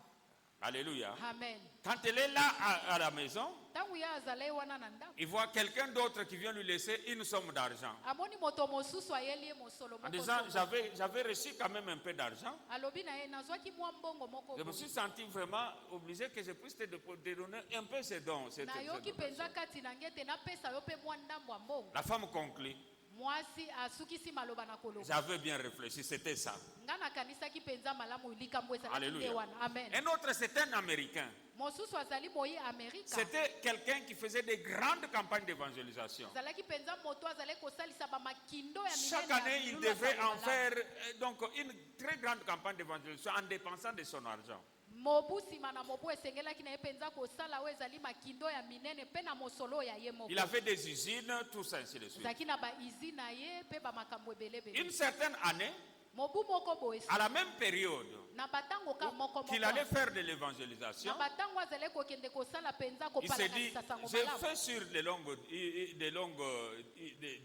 Alléluia. Amen. Quand elle est là à la maison, ntango ye azalai wana na ndako il voit quelqu'un d'autre qui vient lui laisser une somme d'argent. amoni moto mosusu ayeli ye mosolo En moko disant, songo. j'avais reçu quand même un peu d'argent. alobi na ye nazwaki mwa mbongo moko Je me boye. suis senti vraiment obligé que je puisse te donner un peu ces dons. nayoki mpenza kati na nge ete napesa yo mpe mwa ndambo ya mbongo. La femme conclut. mwasi asukisi maloba na koloba. J'avais bien réfléchi, c'était ça. nga nakanisaki mpenza malamu likambo ezalaki nde Alléluia. wana. Amen. Un autre, c'est un Américain. mosusu azali moyi amerika. C'était quelqu'un qui faisait des grandes campagnes d'évangélisation. azalaki mpenza moto azali kosalisa bamakindo ya Chaque minene ya année, il milulu ya devait sango en malamu. faire donc une très grande campagne d'évangélisation en dépensant de son argent. mobu nsima na mobu esengelaki na ye mpenza kosala oyo ezali makindo ya minene mpe na mosolo oyo ya ye moko. Il avait des usines, tout ça, ainsi de suite. ezalaki na baizi na ye mpe bamakambo ebelebele. Une certaine année, mobu moko boye à la même période na batango ka moko qu'il moko allait faire de l'évangélisation, na batango azali kokende kosala mpenza il s'est dit, kopalanganisa sango j'ai malamu. fait sur de longues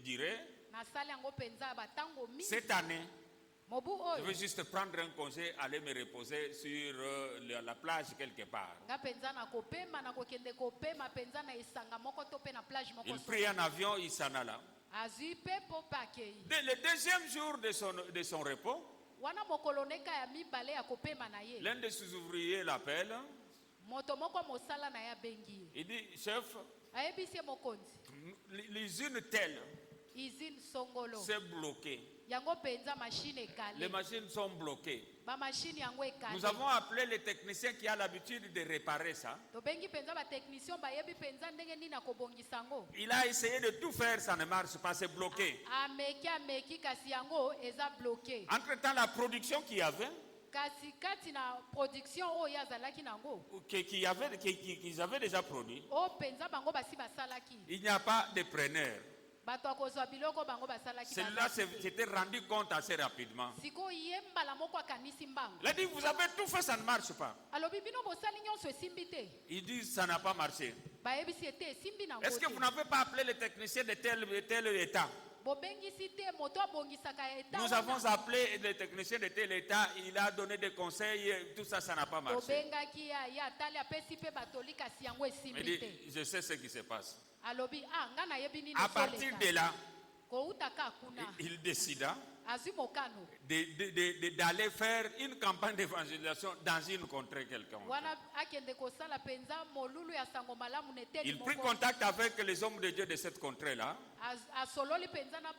durées. nasali yango mpenza batango mingi. Cette année, mobu je veux oyo juste prendre un congé, aller me reposer sur la plage quelque part. nga mpenza na kopema na kokende kopema mpenza na esanga moko to mpe na plage moko. Il prit un avion, il s'en alla. azwi mpepo mpe akei. Le deuxième jour de son repos, wana mokolo neka ya mibale ya kopema na ye l'un de ses ouvriers l'appelle. moto moko mosala na ye abengi ye Il dit, chef, ayebisi ye mokonzi l'usine telle usine songolo s'est bloquée. yango mpenza mashine Les ekale machines sont bloquées. bamashine yango Nous ekale. avons appelé les techniciens qui ont l'habitude de réparer ça. tobengi mpenza batechnicien bayebi mpenza ndenge nini ya kobongisa yango. Il a essayé de tout faire, ça ne marche pas, c'est bloqué. ameki kasi yango eza bloke. Entre-temps, la production qu'il y avait, kasi kati na production oyo azalaki nango qu'ils avaient déjà produit, oyo mpenza bango basi basalaki il n'y a pas de preneur. bato akozwa biloko bango basalaki Celui-là s'était rendu compte assez rapidement. sikoyo ye mbala moko akanisi mbangu Il a dit, vous avez tout fait, ça ne marche pas. alobi bino bosali nyonso esimbi te Il dit, ça n'a pas marché. bayebisi ete esimbi nango Est-ce que te vous n'avez pas appelé les techniciens de tel état? bobengisi te moto abongisaka eta Nous avons appelé les techniciens de tel état, il a donné des conseils, tout ça, ça n'a pas marché. tobengaki ye atali apesi mpe batoli kasi yango Il esimbi dit, te je sais ce qui se passe. alobi nga nayebi nini À partir de là, koutaka kuna il décida azwi mokano d'aller faire une campagne d'évangélisation dans une contrée quelconque. wana akende kosala mpenza molulu ya sango malamu na eteni Il prit moko contact avec les hommes de Dieu de cette contrée-là. asololi mpenza na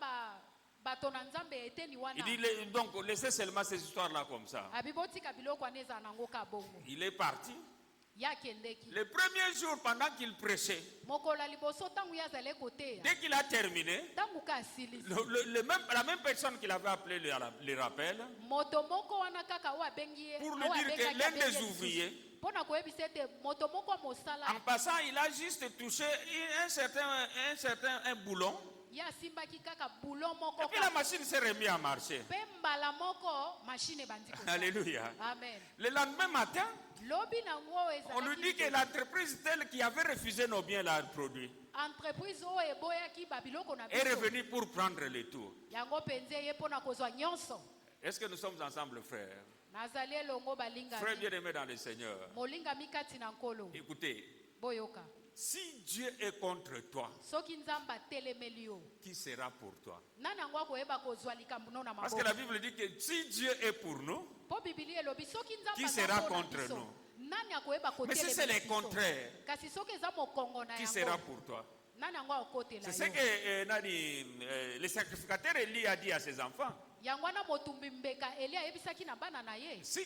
bato na nzambe ya eteni Il wana dit, donc, laissez seulement ces histoires-là comme ça. abi botika biloko wana ezala nango ka bongo Il est parti. ye akendeki Le premier jour, pendant qu'il prêchait, mokolo ya liboso ntango ye azali koteya dès qu'il a terminé, ntango ka asilisi la même personne qu'il avait appelé le rappelle moto moko wana kaka oyo abengi ye pour lui oyo dire que abengaki l'un des abengi ye ouvriers, lisusu. Mpo na koyebisa ete moto moko ya mosala en passant, il a juste touché un boulon. ye asimbaki kaka bulon moko Et puis la machine s'est remise à marcher. mpe mbala moko mashine ebandi kosala. Alléluia. Amen. Le lendemain matin, lobi nango oyo on lui dit que l'entreprise telle qui avait refusé nos biens l'a produit entreprise oyo eboyaki babiloko na est biso revenue pour prendre le tour. yango mpenza ye mpo na kozwa nyonso Est-ce que nous sommes ensemble, frères? nazali elongo Frères balingami bien-aimés dans le Seigneur, molingami kati na nkolo écoutez, boyoka si Dieu est contre toi, soki nzambe atelemeli yo qui sera pour toi? nani yango akoyeba kozwa likambo no na Parce que maboko la Bible dit que si Dieu est pour nous, mpo bibili elobi soki nzambe qui aza sera mpo na contre biso, nous? nani akoyeba Mais si c'est kotelemela le contraire, kasi soki eza mokongo na qui sera yango pour toi? nani yango akotela C'est ce yo que le sacrificateur Élie a dit à ses enfants. yango wana motumbi mbeka eli ayebisaki na bana na ye Si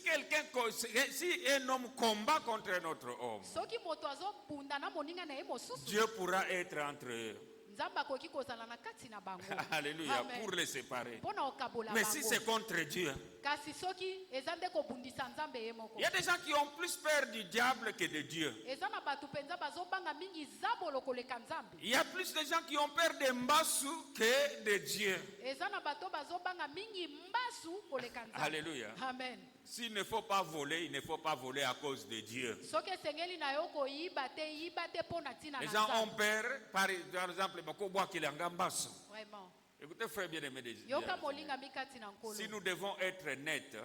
un homme combat contre un autre homme, soki moto azobunda na moninga na ye mosusu Dieu pourra être entre eux. nzambe akoki kozala na kati na bango Alléluia, Amen. pour les séparer. mpo na kokabola Mais si bango c'est contre Dieu, kasi soki eza nde kobundisa nzambe ye moko il y a des gens qui ont plus peur du diable que de Dieu. eza na bato mpenza bazobanga mingi zabolo koleka nzambe Il y a plus de gens qui ont peur de Mbasu que de Dieu. eza na bato bazobanga mingi mbasu koleka nzambe Alléluia. amen S'il ne faut pas voler, il ne faut pas voler à cause de Dieu. soki esengeli na yo koyiba te yiba te mpo na ntina Les na gens ont nzambe peur, par exemple, Bakobwa Kilanga Mbasu. vraiment Écoutez, frère bien-aimé des yoka molingami kati na nkolo si nous devons être nets,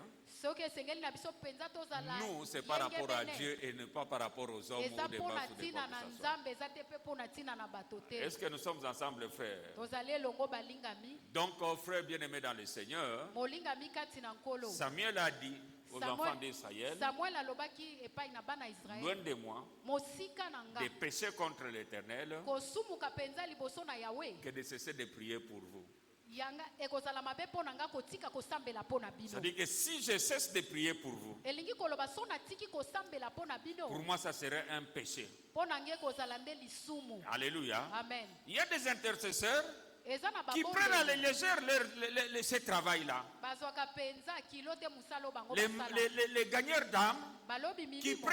soki esengeli na biso mpenza tozala nous, c'est par rapport à yengebene. Dieu et ne pas par rapport aux hommes eza ou des mpo na basses ou des ntina quoi na que ce soit. nzambe eza te mpe mpo na ntina na bato te Est-ce que nous sommes ensemble, frères? tozali elongo balingami Donc, frère bien-aimé dans le Seigneur, molingami kati na nkolo Samuel a dit aux enfants d'Israël, samuel alobaki epai na bana ya loin israele de moi mosika na nga de pécher contre l'Éternel kosumuka mpenza liboso na yawe que de cesser de prier pour vous. yanga ekozala mabe mpo na nga kotika kosambela mpo na bino C'est-à-dire que si je cesse de prier pour vous, elingi koloba so natiki kosambela mpo na bino pour moi, ça serait un péché. mpo na ngai ekozala nde lisumu Alléluia. amen Il y a des intercesseurs eza na qui prennent à la babondeli légère ce travail-là. bazwaka mpenza kilo te mosala oyo bango basala Les gagneurs d'âme balobi qui milimo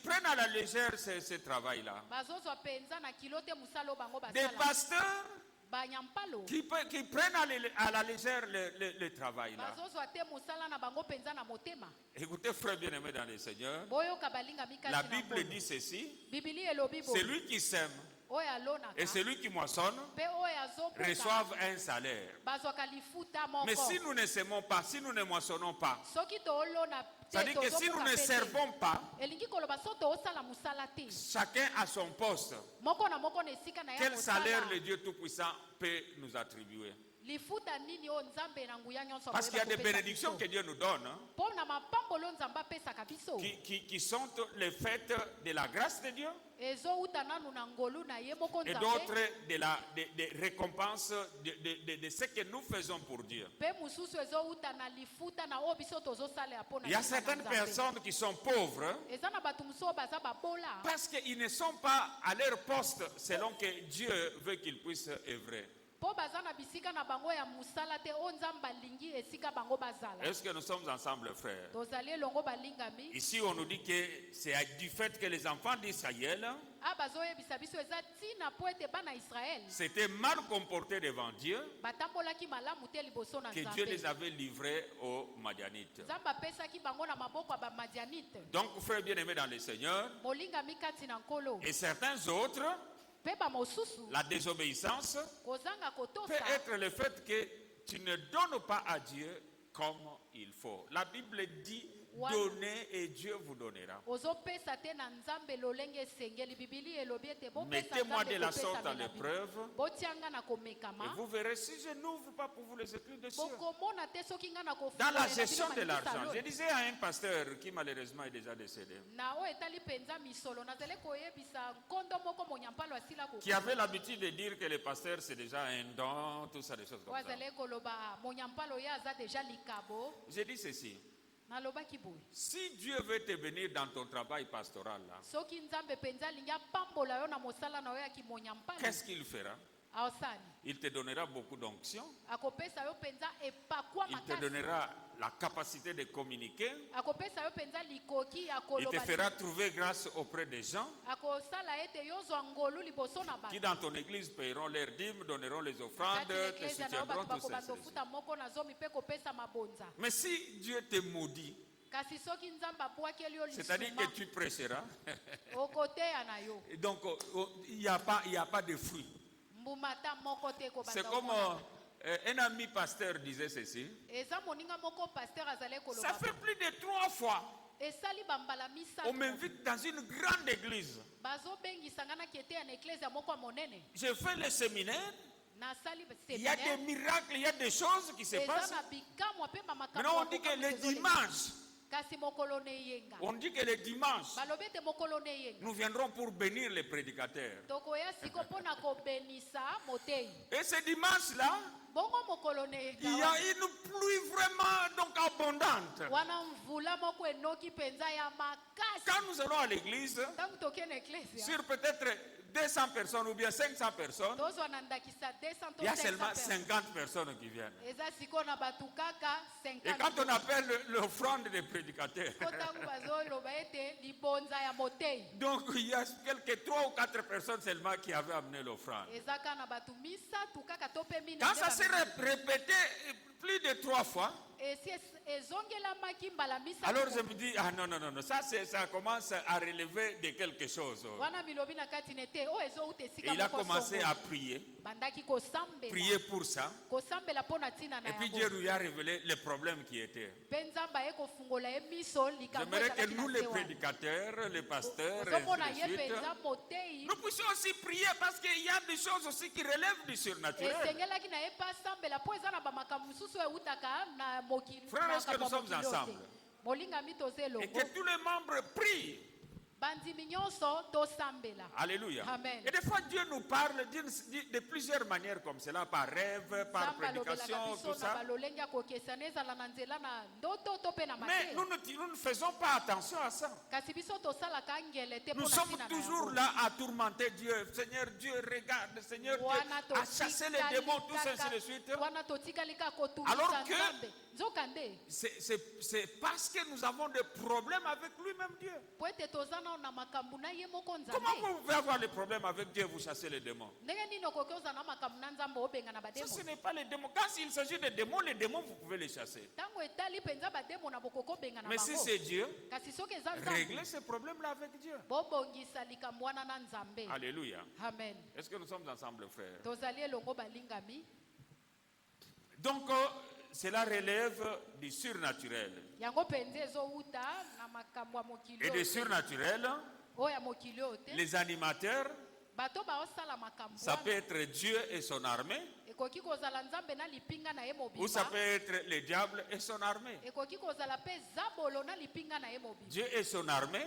prennent à la légère ce travail-là. bazozwa mpenza na kilo te mosala oyo bango Des basala pasteurs banyampalo qui prennent à la légère le travail-là. bazozwa te mosala na bango mpenza na motema Écoutez, frère bien-aimé dans le Seigneur, boyoka balingami kati la na Bible nkolo. dit ceci, bibili elobi boye celui qui sème oyo alonaka et celui qui moissonne mpe oyo azobuka reçoivent un salaire. bazwaka lifuta moko Mais si nous ne semons pas, si nous ne moissonnons pas, soki toolona te c'est-à-dire que si nous tozobuka ne mpe te, servons pas, elingi koloba so toosala mosala te chacun à son poste, moko na moko na esika na ye quel salaire mosala le Dieu Tout-Puissant peut nous attribuer? lifuta nini oyo nzambe na nguya nyonso Parce qu'il y a des akoyeba kopesa bénédictions que biso. Dieu nous donne, hein, mpo na mapambolo nzambe apesaka biso qui sont les fêtes de la grâce de Dieu ezouta nanu na ngolu na ye moko et nzambe d'autres des récompenses de ce que nous faisons pour Dieu. mpe mosusu ezouta na lifuta na oyo biso tozosalela mpo na Il y a nzambe na certaines Nzambe. personnes qui sont pauvres hein, eza na bato mosusu oyo baza babola parce qu'ils ne sont pas à leur poste selon que Dieu veut qu'ils puissent œuvrer. po baza na bisika na bango ya musala te o nzambe alingi esika bango bazala. Est-ce que nous sommes ensemble, frères? Tozali elongo balingami. Ici, on nous dit que c'est du fait que les enfants d'Israël Bazoyebisa biso eza tina po ete bana Israël s'étaient mal comportés devant Dieu, batambolaki malamu te liboso na que Dieu Nzambe. les avait livrés aux Madianites. Nzambe apesaki bango na maboko ya bamadianite. Donc, frères bien-aimés dans le Seigneur, Molingami kati na nkolo. et certains autres, Pe bamosusu la désobéissance kozanga peut kotosa être le fait que tu ne donnes pas à Dieu comme il faut. La Bible dit donnez et Dieu vous donnera. ozopesa te na Nzambe lolenge esengeli. Bibili elobi ete bopesa Mettez-moi Nzambe de la kopesa sorte à na bino. l'épreuve Botianga na et komekama. vous verrez si je n'ouvre pas pour vous les écrits de cieux. Bokomona te soki nga na Dans la kofungolela gestion bino de l'argent, manisalo. je disais à un pasteur qui malheureusement est déjà décédé, Na o etali penza misolo nazali koyebisa nkondo moko monyampalo asila qui avait l'habitude de dire que le pasteur c'est déjà un don, tout ça, des choses comme ça. wazali koloba monyampalo ye aza deja likabo. J'ai dit ceci, Nalobaki boye si Dieu veut te bénir dans ton travail pastoral là, soki Nzambe penza alingi apambola yo na mosala na yo ya kimonyampalo qu'est-ce qu'il fera? aosani Il te donnera beaucoup d'onction, akopesa yo penza epakwa il te makasi. donnera la capacité de communiquer, Akopesa yo penza likoki ya il te koloba. fera trouver grâce auprès des gens Akosala ete yozwa ngolu liboso na qui bato. dans ton église paieront leurs dîmes, donneront les offrandes, Kati na te eklezia na yo soutiendront, bato tout ça. bakobandofuta moko na zomi pe kopesa mabonza. Mais si Dieu te maudit, Kasi soki Nzambe abwakeli yo c'est-à-dire lisuma que tu prêcheras, okoteya na yo. et donc il n'y a pas de fruit. Mbuma ta moko te C'est kobanda comme omona. un ami pasteur disait ceci, Eza moninga moko pasteur azali ça koloba. fait plus de 3 fois, Esali bambala on misato. m'invite dans une grande église. Bazobengisa nga na kieteya na eklezia moko ya monene. Je fais le séminaire, Nasali il y a des séminaire. miracles, il y a des choses qui se Eza passent. na bikamwa pe bamakambo. Maintenant on dit que le dimanche, Kasi mokolo ne yenga. on dit que le dimanche, Balobi ete mokolo ne yenga. nous viendrons pour bénir les prédicateurs. Tokoya siko mpona kobenisa motei. Et ce dimanche-là, Bongo mokolo ne il y yenga. a une pluie vraiment donc abondante. Wana mvula moko enoki penza ya makasi. Quand nous allons à l'église, Tangu toke na eklezia. sur peut-être 200 personnes ou bien 500 personnes, Tozwa na ndakisa 200 to il y a 500 seulement personnes. 50 personnes qui viennent. Eza siko na batu kaka Et 50. quand on appelle l'offrande des prédicateurs, Kotangu bazoloba ete libonza ya motei. donc il y a quelques 3 ou 4 personnes seulement qui avaient amené l'offrande. Eza kana na batu misatu kaka to pe mine. Quand ça s'est répété plus de 3 fois, Esi ezongelamaki mbala misatu. alors je me dis, ah non, non, non, non, ça commence à relever de quelque chose. Wana milobi na kati nete o ezo ute Et sika il a moko commencé songo. à prier, Bandaki kosambela. prier pour ça. Kosambela pona tina na Et puis yango. Dieu lui a révélé les problèmes qui étaient. Pe Nzambe ye kofungola ye miso likambo J'aimerais que ezalaki nous, na les se wana. prédicateurs, les pasteurs, et Ozomona ainsi ye de suite, penza motei. nous puissions aussi prier parce qu'il y a des choses aussi qui relèvent du surnaturel. Esengelaki na ye pa sambela po eza na bamakambo mosusu eutaka na mokili. Frères, est-ce que nous sommes ensemble? Molingami toza Et elongo. que tous les membres prient. Bandimi nyonso tosambela. Alléluia. Amen. Et des fois, Dieu nous parle de plusieurs manières comme cela, par rêve, par Nzambe alobelaka prédication, biso tout na ça. balolenge ya kokesana ezala na nzela na ndoto to pe na Mais mateya. nous ne faisons pas attention à ça. Kasi biso tosalaka ngele te Nous mpo na sommes ntina na toujours yango. là à tourmenter Dieu. Seigneur Dieu, regarde. Seigneur Dieu, Wana à chasser les démons, tout ça, ainsi de suite. wana totikali kaka Alors kotumisa que- Nzambe. Nzoka nde C'est parce que nous avons des problèmes avec lui-même Dieu. po ete toza nao na makambo na ye moko Comment Nzambe. vous pouvez avoir des problèmes avec Dieu, vous chassez les démons? Ndenge nini okoki oza na makambo na Nzambe obenga na Ça, bademo. ce n'est pas les démons. Quand il s'agit des démons, les démons, vous pouvez les chasser. Ntango etali mpenza bademo na bokoko obenga na Mais si bango. c'est Dieu, Kasi soki eza réglez Nzambe ces problèmes-là avec Dieu. bobongisa likambo wana na Nzambe. Alléluia. Amen. Est-ce que nous sommes ensemble, frères? Tozali elongo balingami. Donc, cela relève du surnaturel. Yango penza ezouta na makambo ya mokili Et du oyo te. surnaturel, Oyo ya mokili oyo te. les animateurs, Bato baosala makambo ça peut wana. être Dieu et son armée, Ekoki kozala Nzambe na lipinga na ye ou ça mobimba. peut être le diable et son armée. Ekoki kozala pe zabolo na lipinga na ye mobimba. Dieu et son armée,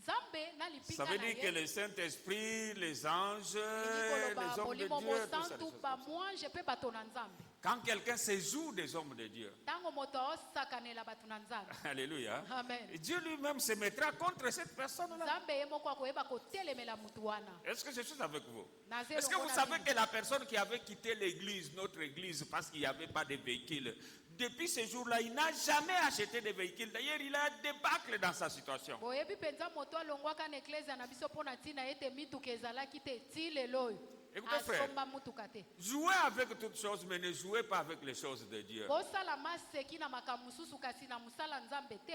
nzambe na Ça lipinga veut na dire que ye le Saint-Esprit, les anges, elingi les koloba hommes de molimo Dieu, tout ça, des mosantu choses comme ça. bamwange mpe bato na nzambe Quand quelqu'un se joue des hommes de Dieu, ntango moto aosakanela bato na nzambe alléluia, amen et Dieu lui-même se mettra contre cette personne-là. nzambe ye moko akoyeba kotelemela mutu wana Est-ce que je suis avec vous? Naze Est-ce que longo vous na savez bino. que la personne qui avait quitté l'église, notre église, parce qu'il n'y avait pas de véhicule, depuis ce jour-là, il n'a jamais acheté de véhicule. D'ailleurs, il a un débâcle dans sa situation. boyebi mpenza moto alongwaka na eklezia na biso mpo na ntina ete mituka ezalaki te ti lelo oyo Écoutez, frère. asomba mutuka te Jouez avec toutes choses, mais ne jouez pas avec les choses de Dieu. bosala maseki na makambo mosusu kasi na mosala nzambe te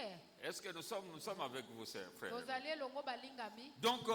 Est-ce que nous sommes avec vous, frère? tozali elongo balingami Donc,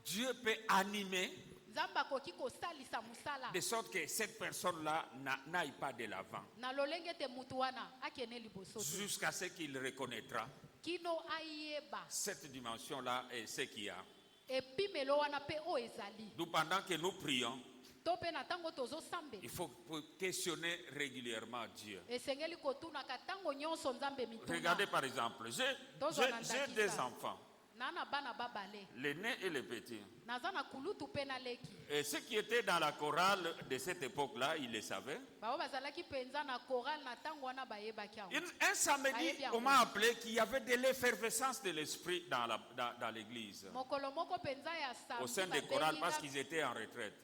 Dieu peut animer nzambe akoki kosalisa mosala de sorte que cette personne-là n'aille pas de l'avant na lolenge ete mutu wana akende liboso te jusqu'à ce qu'il reconnaîtra kino ayeba cette dimension-là et ce qu'il y a. epimelo wana mpe oyo ezali Nous, pendant que nous prions, to mpe na ntango tozosambela il faut questionner régulièrement Dieu. esengeli kotunaka ntango nyonso nzambe mituna Regardez par exemple, j'ai des enfants, na na bana babale l'aîné et le petit. naza na kulutu mpe naleki Et ceux qui étaient dans la chorale de cette époque-là, ils le savaient. bao bazalaki mpenza na chorale na ntango wana bayebaki yango Un samedi, on m'a appelé qu'il y avait de l'effervescence de l'esprit dans l'église, mokolo moko mpenza ya au sein samedi des chorales, parce babengi qu'ils étaient en retraite.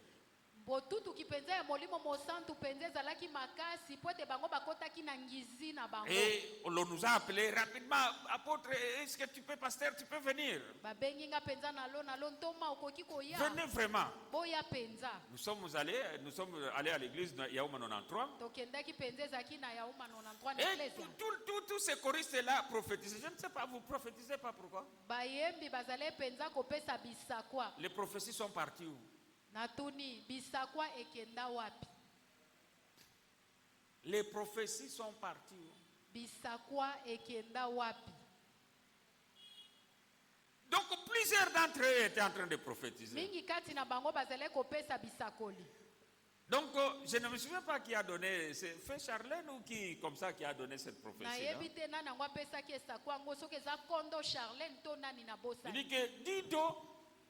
botutuki mpenza ya molimo mosantu mpenza ezalaki makasi po ete bango bakotaki na ngizi na bango Et on nous a appelé rapidement, apôtre, est-ce que tu peux, pasteur, tu peux venir? babengi nga mpenza na lo ntoma okoki koya Venez vraiment. boya mpenza Nous sommes allés à l'église de Yaouma 93. tokendaki mpenza ezalaki na yauma 93 na Et eklezia tous ces choristes-là prophétisaient. Je ne sais pas, vous ne prophétisez pas pourquoi? bayembi bazali mpenza kopesa bisakwa Les prophéties sont parties où? natuni bisakwa ekenda wapi Les prophéties sont parties où? bisakwa ekenda wapi Donc plusieurs d'entre eux étaient en train de prophétiser. mingi kati na bango bazali kopesa bisakoli Donc je ne me souviens pas qui a donné, c'est Frère Charlène ou qui comme ça qui a donné cette prophétie. nayebi te nani yango apesaki esakwa yango soki eza kondo charlene to nani na Il bosani dit que Dido,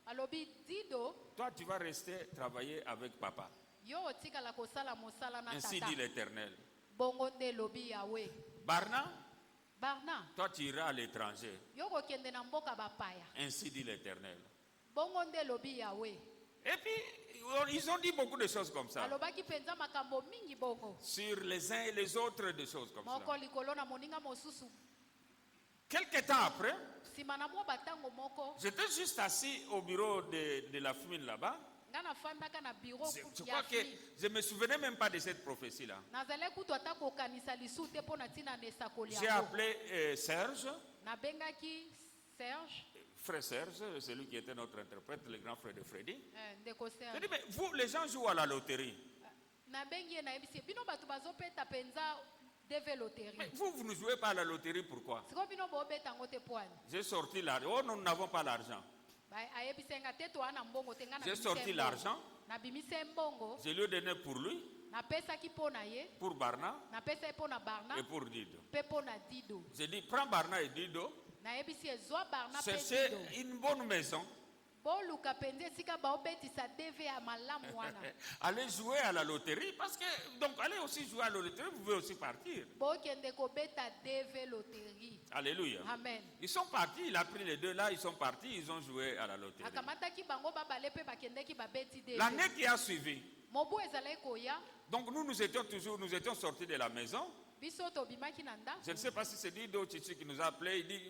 alobi dido toi tu vas rester travailler avec papa. yo otikala kosala mosala na Ainsi tata dit l'Éternel. bongo nde elobi yawe Barna, barna toi tu iras à l'étranger. yo kokende na mboka bapaya Ainsi dit l'Éternel. bongo nde elobi yawe Et puis ils ont dit beaucoup de choses comme ça. alobaki mpenza makambo mingi bongo Sur les uns et les autres, des choses comme moko ça. likolo na moninga mosusu Quelques temps après, nsima na mwa batango moko j'étais juste assis au bureau de la famille là-bas. nga nafandaka na biro Je ya crois que fili je ne me souvenais même pas de cette prophétie-là. nazali kutu ata kokanisa lisu te mpo na ntina na esakoli J'ai yango appelé Serge, nabengaki serge frère Serge, celui qui était notre interprète, le grand frère de Freddy. ndeko J'ai serge dit, mais vous, les gens jouent à la loterie. nabengi ye nayebisi ye, bino bato bazopeta mpenza deve Mais loterie vous ne jouez pas à la loterie, pourquoi? sikoyo bino boobeta yango te pwani J'ai sorti l'argent. Oh, nous n'avons pas l'argent. ayebisa nga te toa na mbongo te nga J'ai nabimisa sorti ye mbongo. l'argent. nabimisa ye mbongo Je lui ai donné pour lui, napesaki mpo na ye pour Barna napesa ye mpo na barna et pour Dido. mpe mpo na dido J'ai dit, prends Barna et Dido, nayebisi ezwa barna mpe cherchez dido une bonne maison, boluka mpenza esika baobetisa dv ya malamu wana allez jouer à la loterie, parce que, donc, allez aussi jouer à la loterie, vous pouvez aussi partir. bokende kobeta dv loterie Alléluia. amen Ils sont partis, il a pris les deux là, ils sont partis, ils ont joué à la loterie. akamataki bango babale mpe bakendeki babeti dv L'année qui a suivi, mobu ezalaki koya donc nous étions sortis de la maison. biso tobimaki na ndako Je ne sais pas si c'est Dido Chichi qui nous a appelé. Il dit,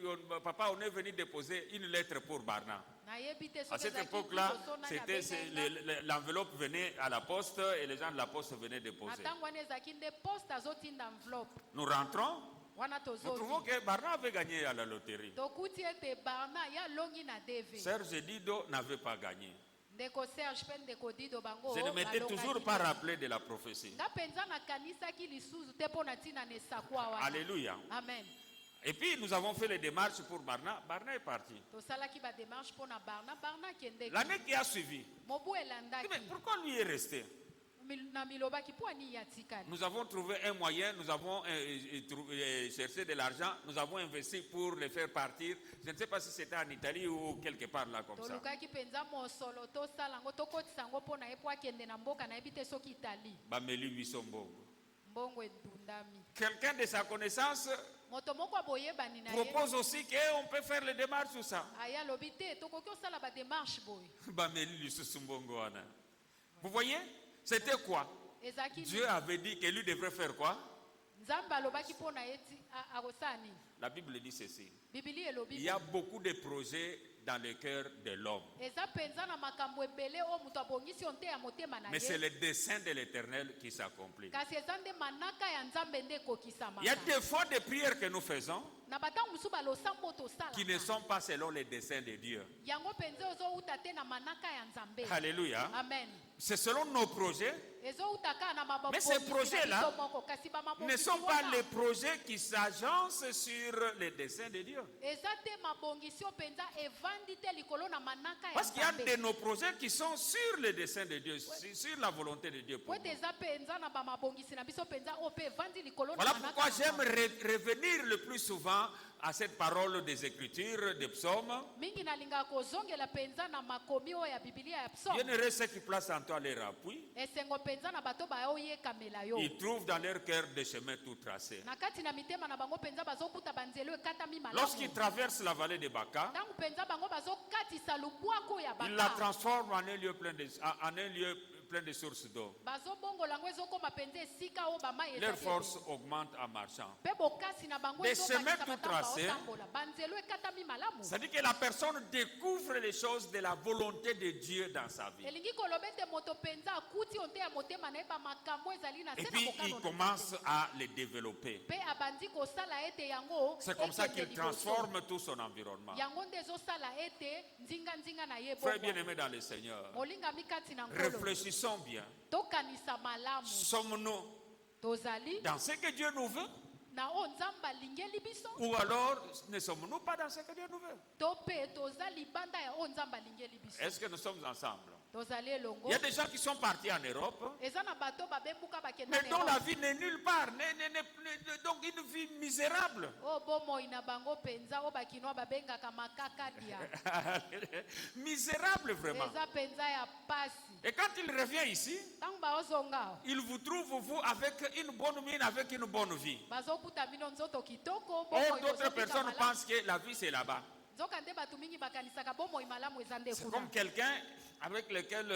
papa, on est venu déposer une lettre pour Barna. nayebi te À soki cette ezalaki époque-là, liboso nani c'était abengai nga. l'enveloppe venait à la poste et les gens de la poste venaient na déposer. ntango wana ezalaki nde poste azotinda enveloppe Nous rentrons, wana nous trouvons tozoti que Barna avait gagné à la loterie. tokuti ete barna ya longi na dv Serge et Dido n'avaient pas gagné. ndeko serge mpe ndeko dido bango Je ne m'étais balongaki toujours te. pas rappelé de la prophétie. nga mpenza nakanisaki lisusu te mpo na ntina na esakwa wana Alléluia. amen Et puis nous avons fait les démarches pour Barna. Barna est parti. tosalaki badémarche mpo na barna barna akendeki L'année qui a suivi, mobu mais elandaki pourquoi lui est resté? na miloba kipwa ni ya tikali. Nous avons trouvé un moyen, nous avons cherché de l'argent, nous avons investi pour les faire partir. Je ne sais pas si c'était en Italie ou quelque part là comme ça. Tolukaki penza mosolo tosala ngo tokotisa ngo pona epwa kende na mboka na ebite soki Italie. Bameli Bisombo. Mbongo edundami. Quelqu'un de sa connaissance Moto moko boyebani na ye. propose aussi qu'on peut faire les démarches sur ça. Aya lobite tokoki osala ba démarche boy. Bameli Lisusumbongo wana. Vous voyez? C'était quoi? Ezaki Dieu avait dit que lui devrait faire quoi? Nzamba lobaki pona eti akosani. La Bible dit ceci. Bibili elobi. Il y a beaucoup de projets dans le cœur de l'homme. Eza penza na makambo ebele o muto abongisi onte ya motema na ye. Mais c'est le dessein de l'Éternel qui s'accomplit. Kasi eza nde manaka ya Nzambe nde kokisama. Il y a des fois des prières que nous faisons Na batangu musu balosambo tosala. qui ne sont pas selon les desseins de Dieu. Yango penza ozo uta te na manaka ya Nzambe. Alléluia. Amen. C'est selon nos projets. Mais ces projets-là ne sont pas les projets qui s'agencent sur les desseins de Dieu. Parce qu'il y a de nos projets qui sont sur les desseins de Dieu, sur la volonté de Dieu pour nous. Voilà pourquoi j'aime revenir le plus souvent à cette parole des Écritures, des psaumes. Bienheureux ceux qui placent en toi leur appui. Ils trouvent dans leur cœur des chemins tout tracés. Lorsqu'ils traversent la vallée de Baka, ils la transforment en un lieu plein de sources d'eau. Leur force augmente en marchant. Des chemins tout tracés, c'est-à-dire que la personne découvre les choses de la volonté de Dieu dans sa vie. Et puis il commence à les développer. C'est comme ça qu'il transforme tout son environnement. Frères bien-aimés dans le Seigneur, réfléchissons bien. Sommes-nous dans ce que Dieu nous veut? Ou alors ne sommes-nous pas dans ce que Dieu nous veut? Est-ce que nous sommes ensemble? Il y a des gens qui sont partis en Europe, mais dont la vie n'est nulle part, donc une vie misérable. Misérable vraiment. Et quand il revient ici, il vous trouve vous avec une bonne mine, avec une bonne vie. Or d'autres personnes pensent que la vie c'est là-bas. C'est comme quelqu'un avec lequel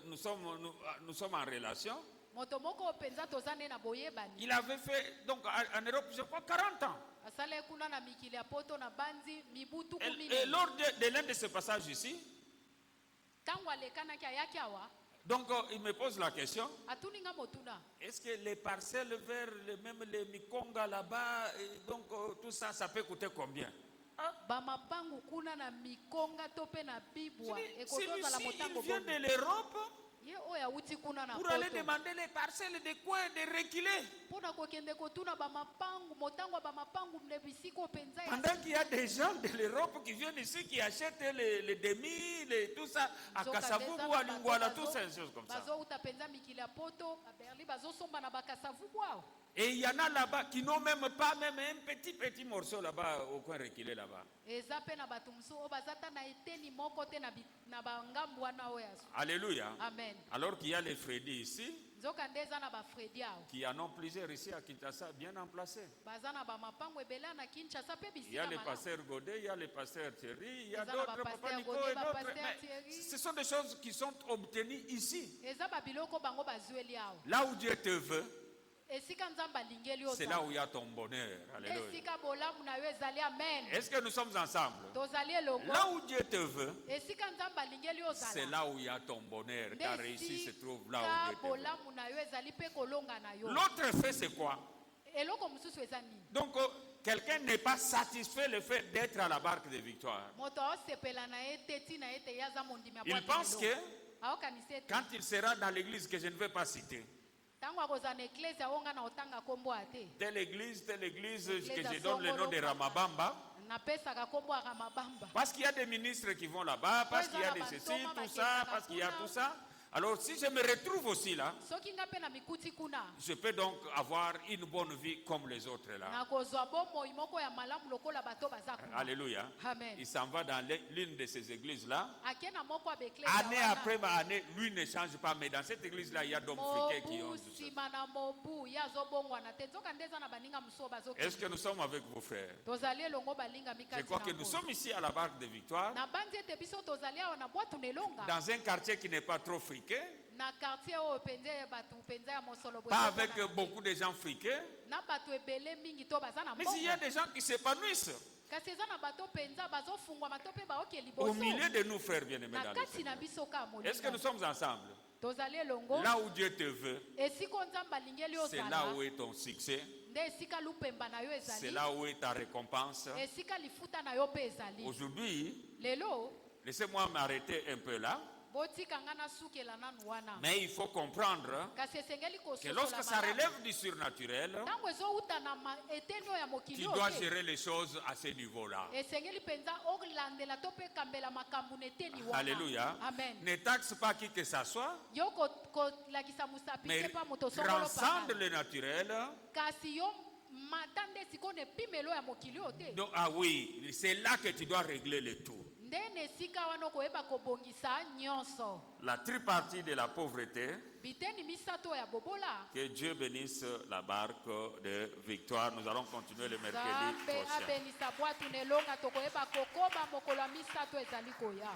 nous sommes en relation. Il avait fait donc en Europe, je crois, 40 ans. Et lors de l'un de ces passages ici, donc il me pose la question, est-ce que les parcelles vers même les Mikonga là-bas, donc tout ça, ça peut coûter combien? Celui-ci, il vient de l'Europe pour aller demander les parcelles de quoi de reculer. Pendant qu'il y a des gens de l'Europe qui viennent ici, qui achètent les demi, tout ça, à Kasavubu, à Lingwala, tout ça, des choses comme ça. Et il y en a là-bas qui n'ont même pas même un petit morceau là-bas, au coin reculé là-bas. Alléluia. Amen. Alors qu'il y a les Freddy ici, qui en ont plusieurs ici à Kinshasa, bien en placés. Il y a le pasteur Godet, il y a le pasteur Thierry, il y a d'autres, Papa Nico et d'autres. Mais ce sont des choses qui sont obtenues ici. Là où Dieu te veut, c'est là où il y a ton bonheur. Alléluia. Est-ce que nous sommes ensemble? Là où Dieu te veut, c'est là où il y a ton bonheur. Ta réussite se trouve là où Dieu te veut. L'autre fait, c'est quoi? Donc, quelqu'un n'est pas satisfait le fait d'être à la barque de victoire. Il pense que quand il sera dans l'église que je ne vais pas citer, telle église, que je donne le nom de Ramabamba, parce qu'il y a des ministres qui vont là-bas, parce qu'il y a des ceci, tout ça, parce qu'il y a tout ça. Alors si je me retrouve aussi là, soki nga mpe na mikuti kuna je peux donc avoir une bonne vie comme les autres là. nakozwa bomoi moko ya malamu lokola bato baza kuna. Alléluia. Amen. Il s'en va dans l'une de ces églises là. ake na moko ya beklesa Année après année, lui ne change pas. Mais dans cette église là, il y a d'hommes friqués qui ont mobu tout ça. nsima na mobu ye azobongwana te nzoka nde eza na baninga mosusu Est-ce que bazokende nous sommes avec vos frères? tozali elongo balinga Je mikati crois na que nous ngo. sommes ici à la barque de Victoire, na bandi ete biso tozali awa na bwatu na elonga dans un quartier qui n'est pas trop friqué, na quartier oyo penza bato penza ya mosolo boye pas tozala avec na- beaucoup de gens friqués. na bato ebele mingi to baza na Mais il y a mbongo des gens qui s'épanouissent kasi eza na bato penza bazofungwama to mpe baoke au liboso milieu de nous, frères bien-aimés na dans le kati na Seigneur. biso ka Est-ce que nous molinga sommes ensemble? tozali elongo Là où Dieu te veut, esika nzambe alingeli c'est là ozala où est ton succès, nde esika lupemba na yo c'est ezali là où est ta récompense. esika lifuta na yo mpe ezali Aujourd'hui, lelo laissez-moi m'arrêter un peu là, botika nga nasukela nanu wana mais il faut comprendre kasi esengeli que lorsque kososola ça malamu. relève du surnaturel, ntango ezowuta na eteni oyo ya tu mokili dois oyo te, gérer les choses à ce niveau-là. esengeli mpenza olandela to mpe kambela makambo na eteni wana. Alléluia. Amen. Ne taxe pas qui que ça soit, yo kolakisa mosapi mais te pa moto songolo transcende pakala. le naturel. kasi yo mata nde sikoyo na epimelo ya mokili oyo te Donc, ah oui, c'est là que tu dois régler le tout. nde na esika wana okoyeba kobongisa nyonso La tripartie de la pauvreté, biteni misato oyo ya bobola. que Dieu bénisse la barque de Victoire. Nous allons continuer le mercredi nzambe prochain. abenisa bwatu na elonga tokoyeba kokoba mokolo ya misato ezali koya.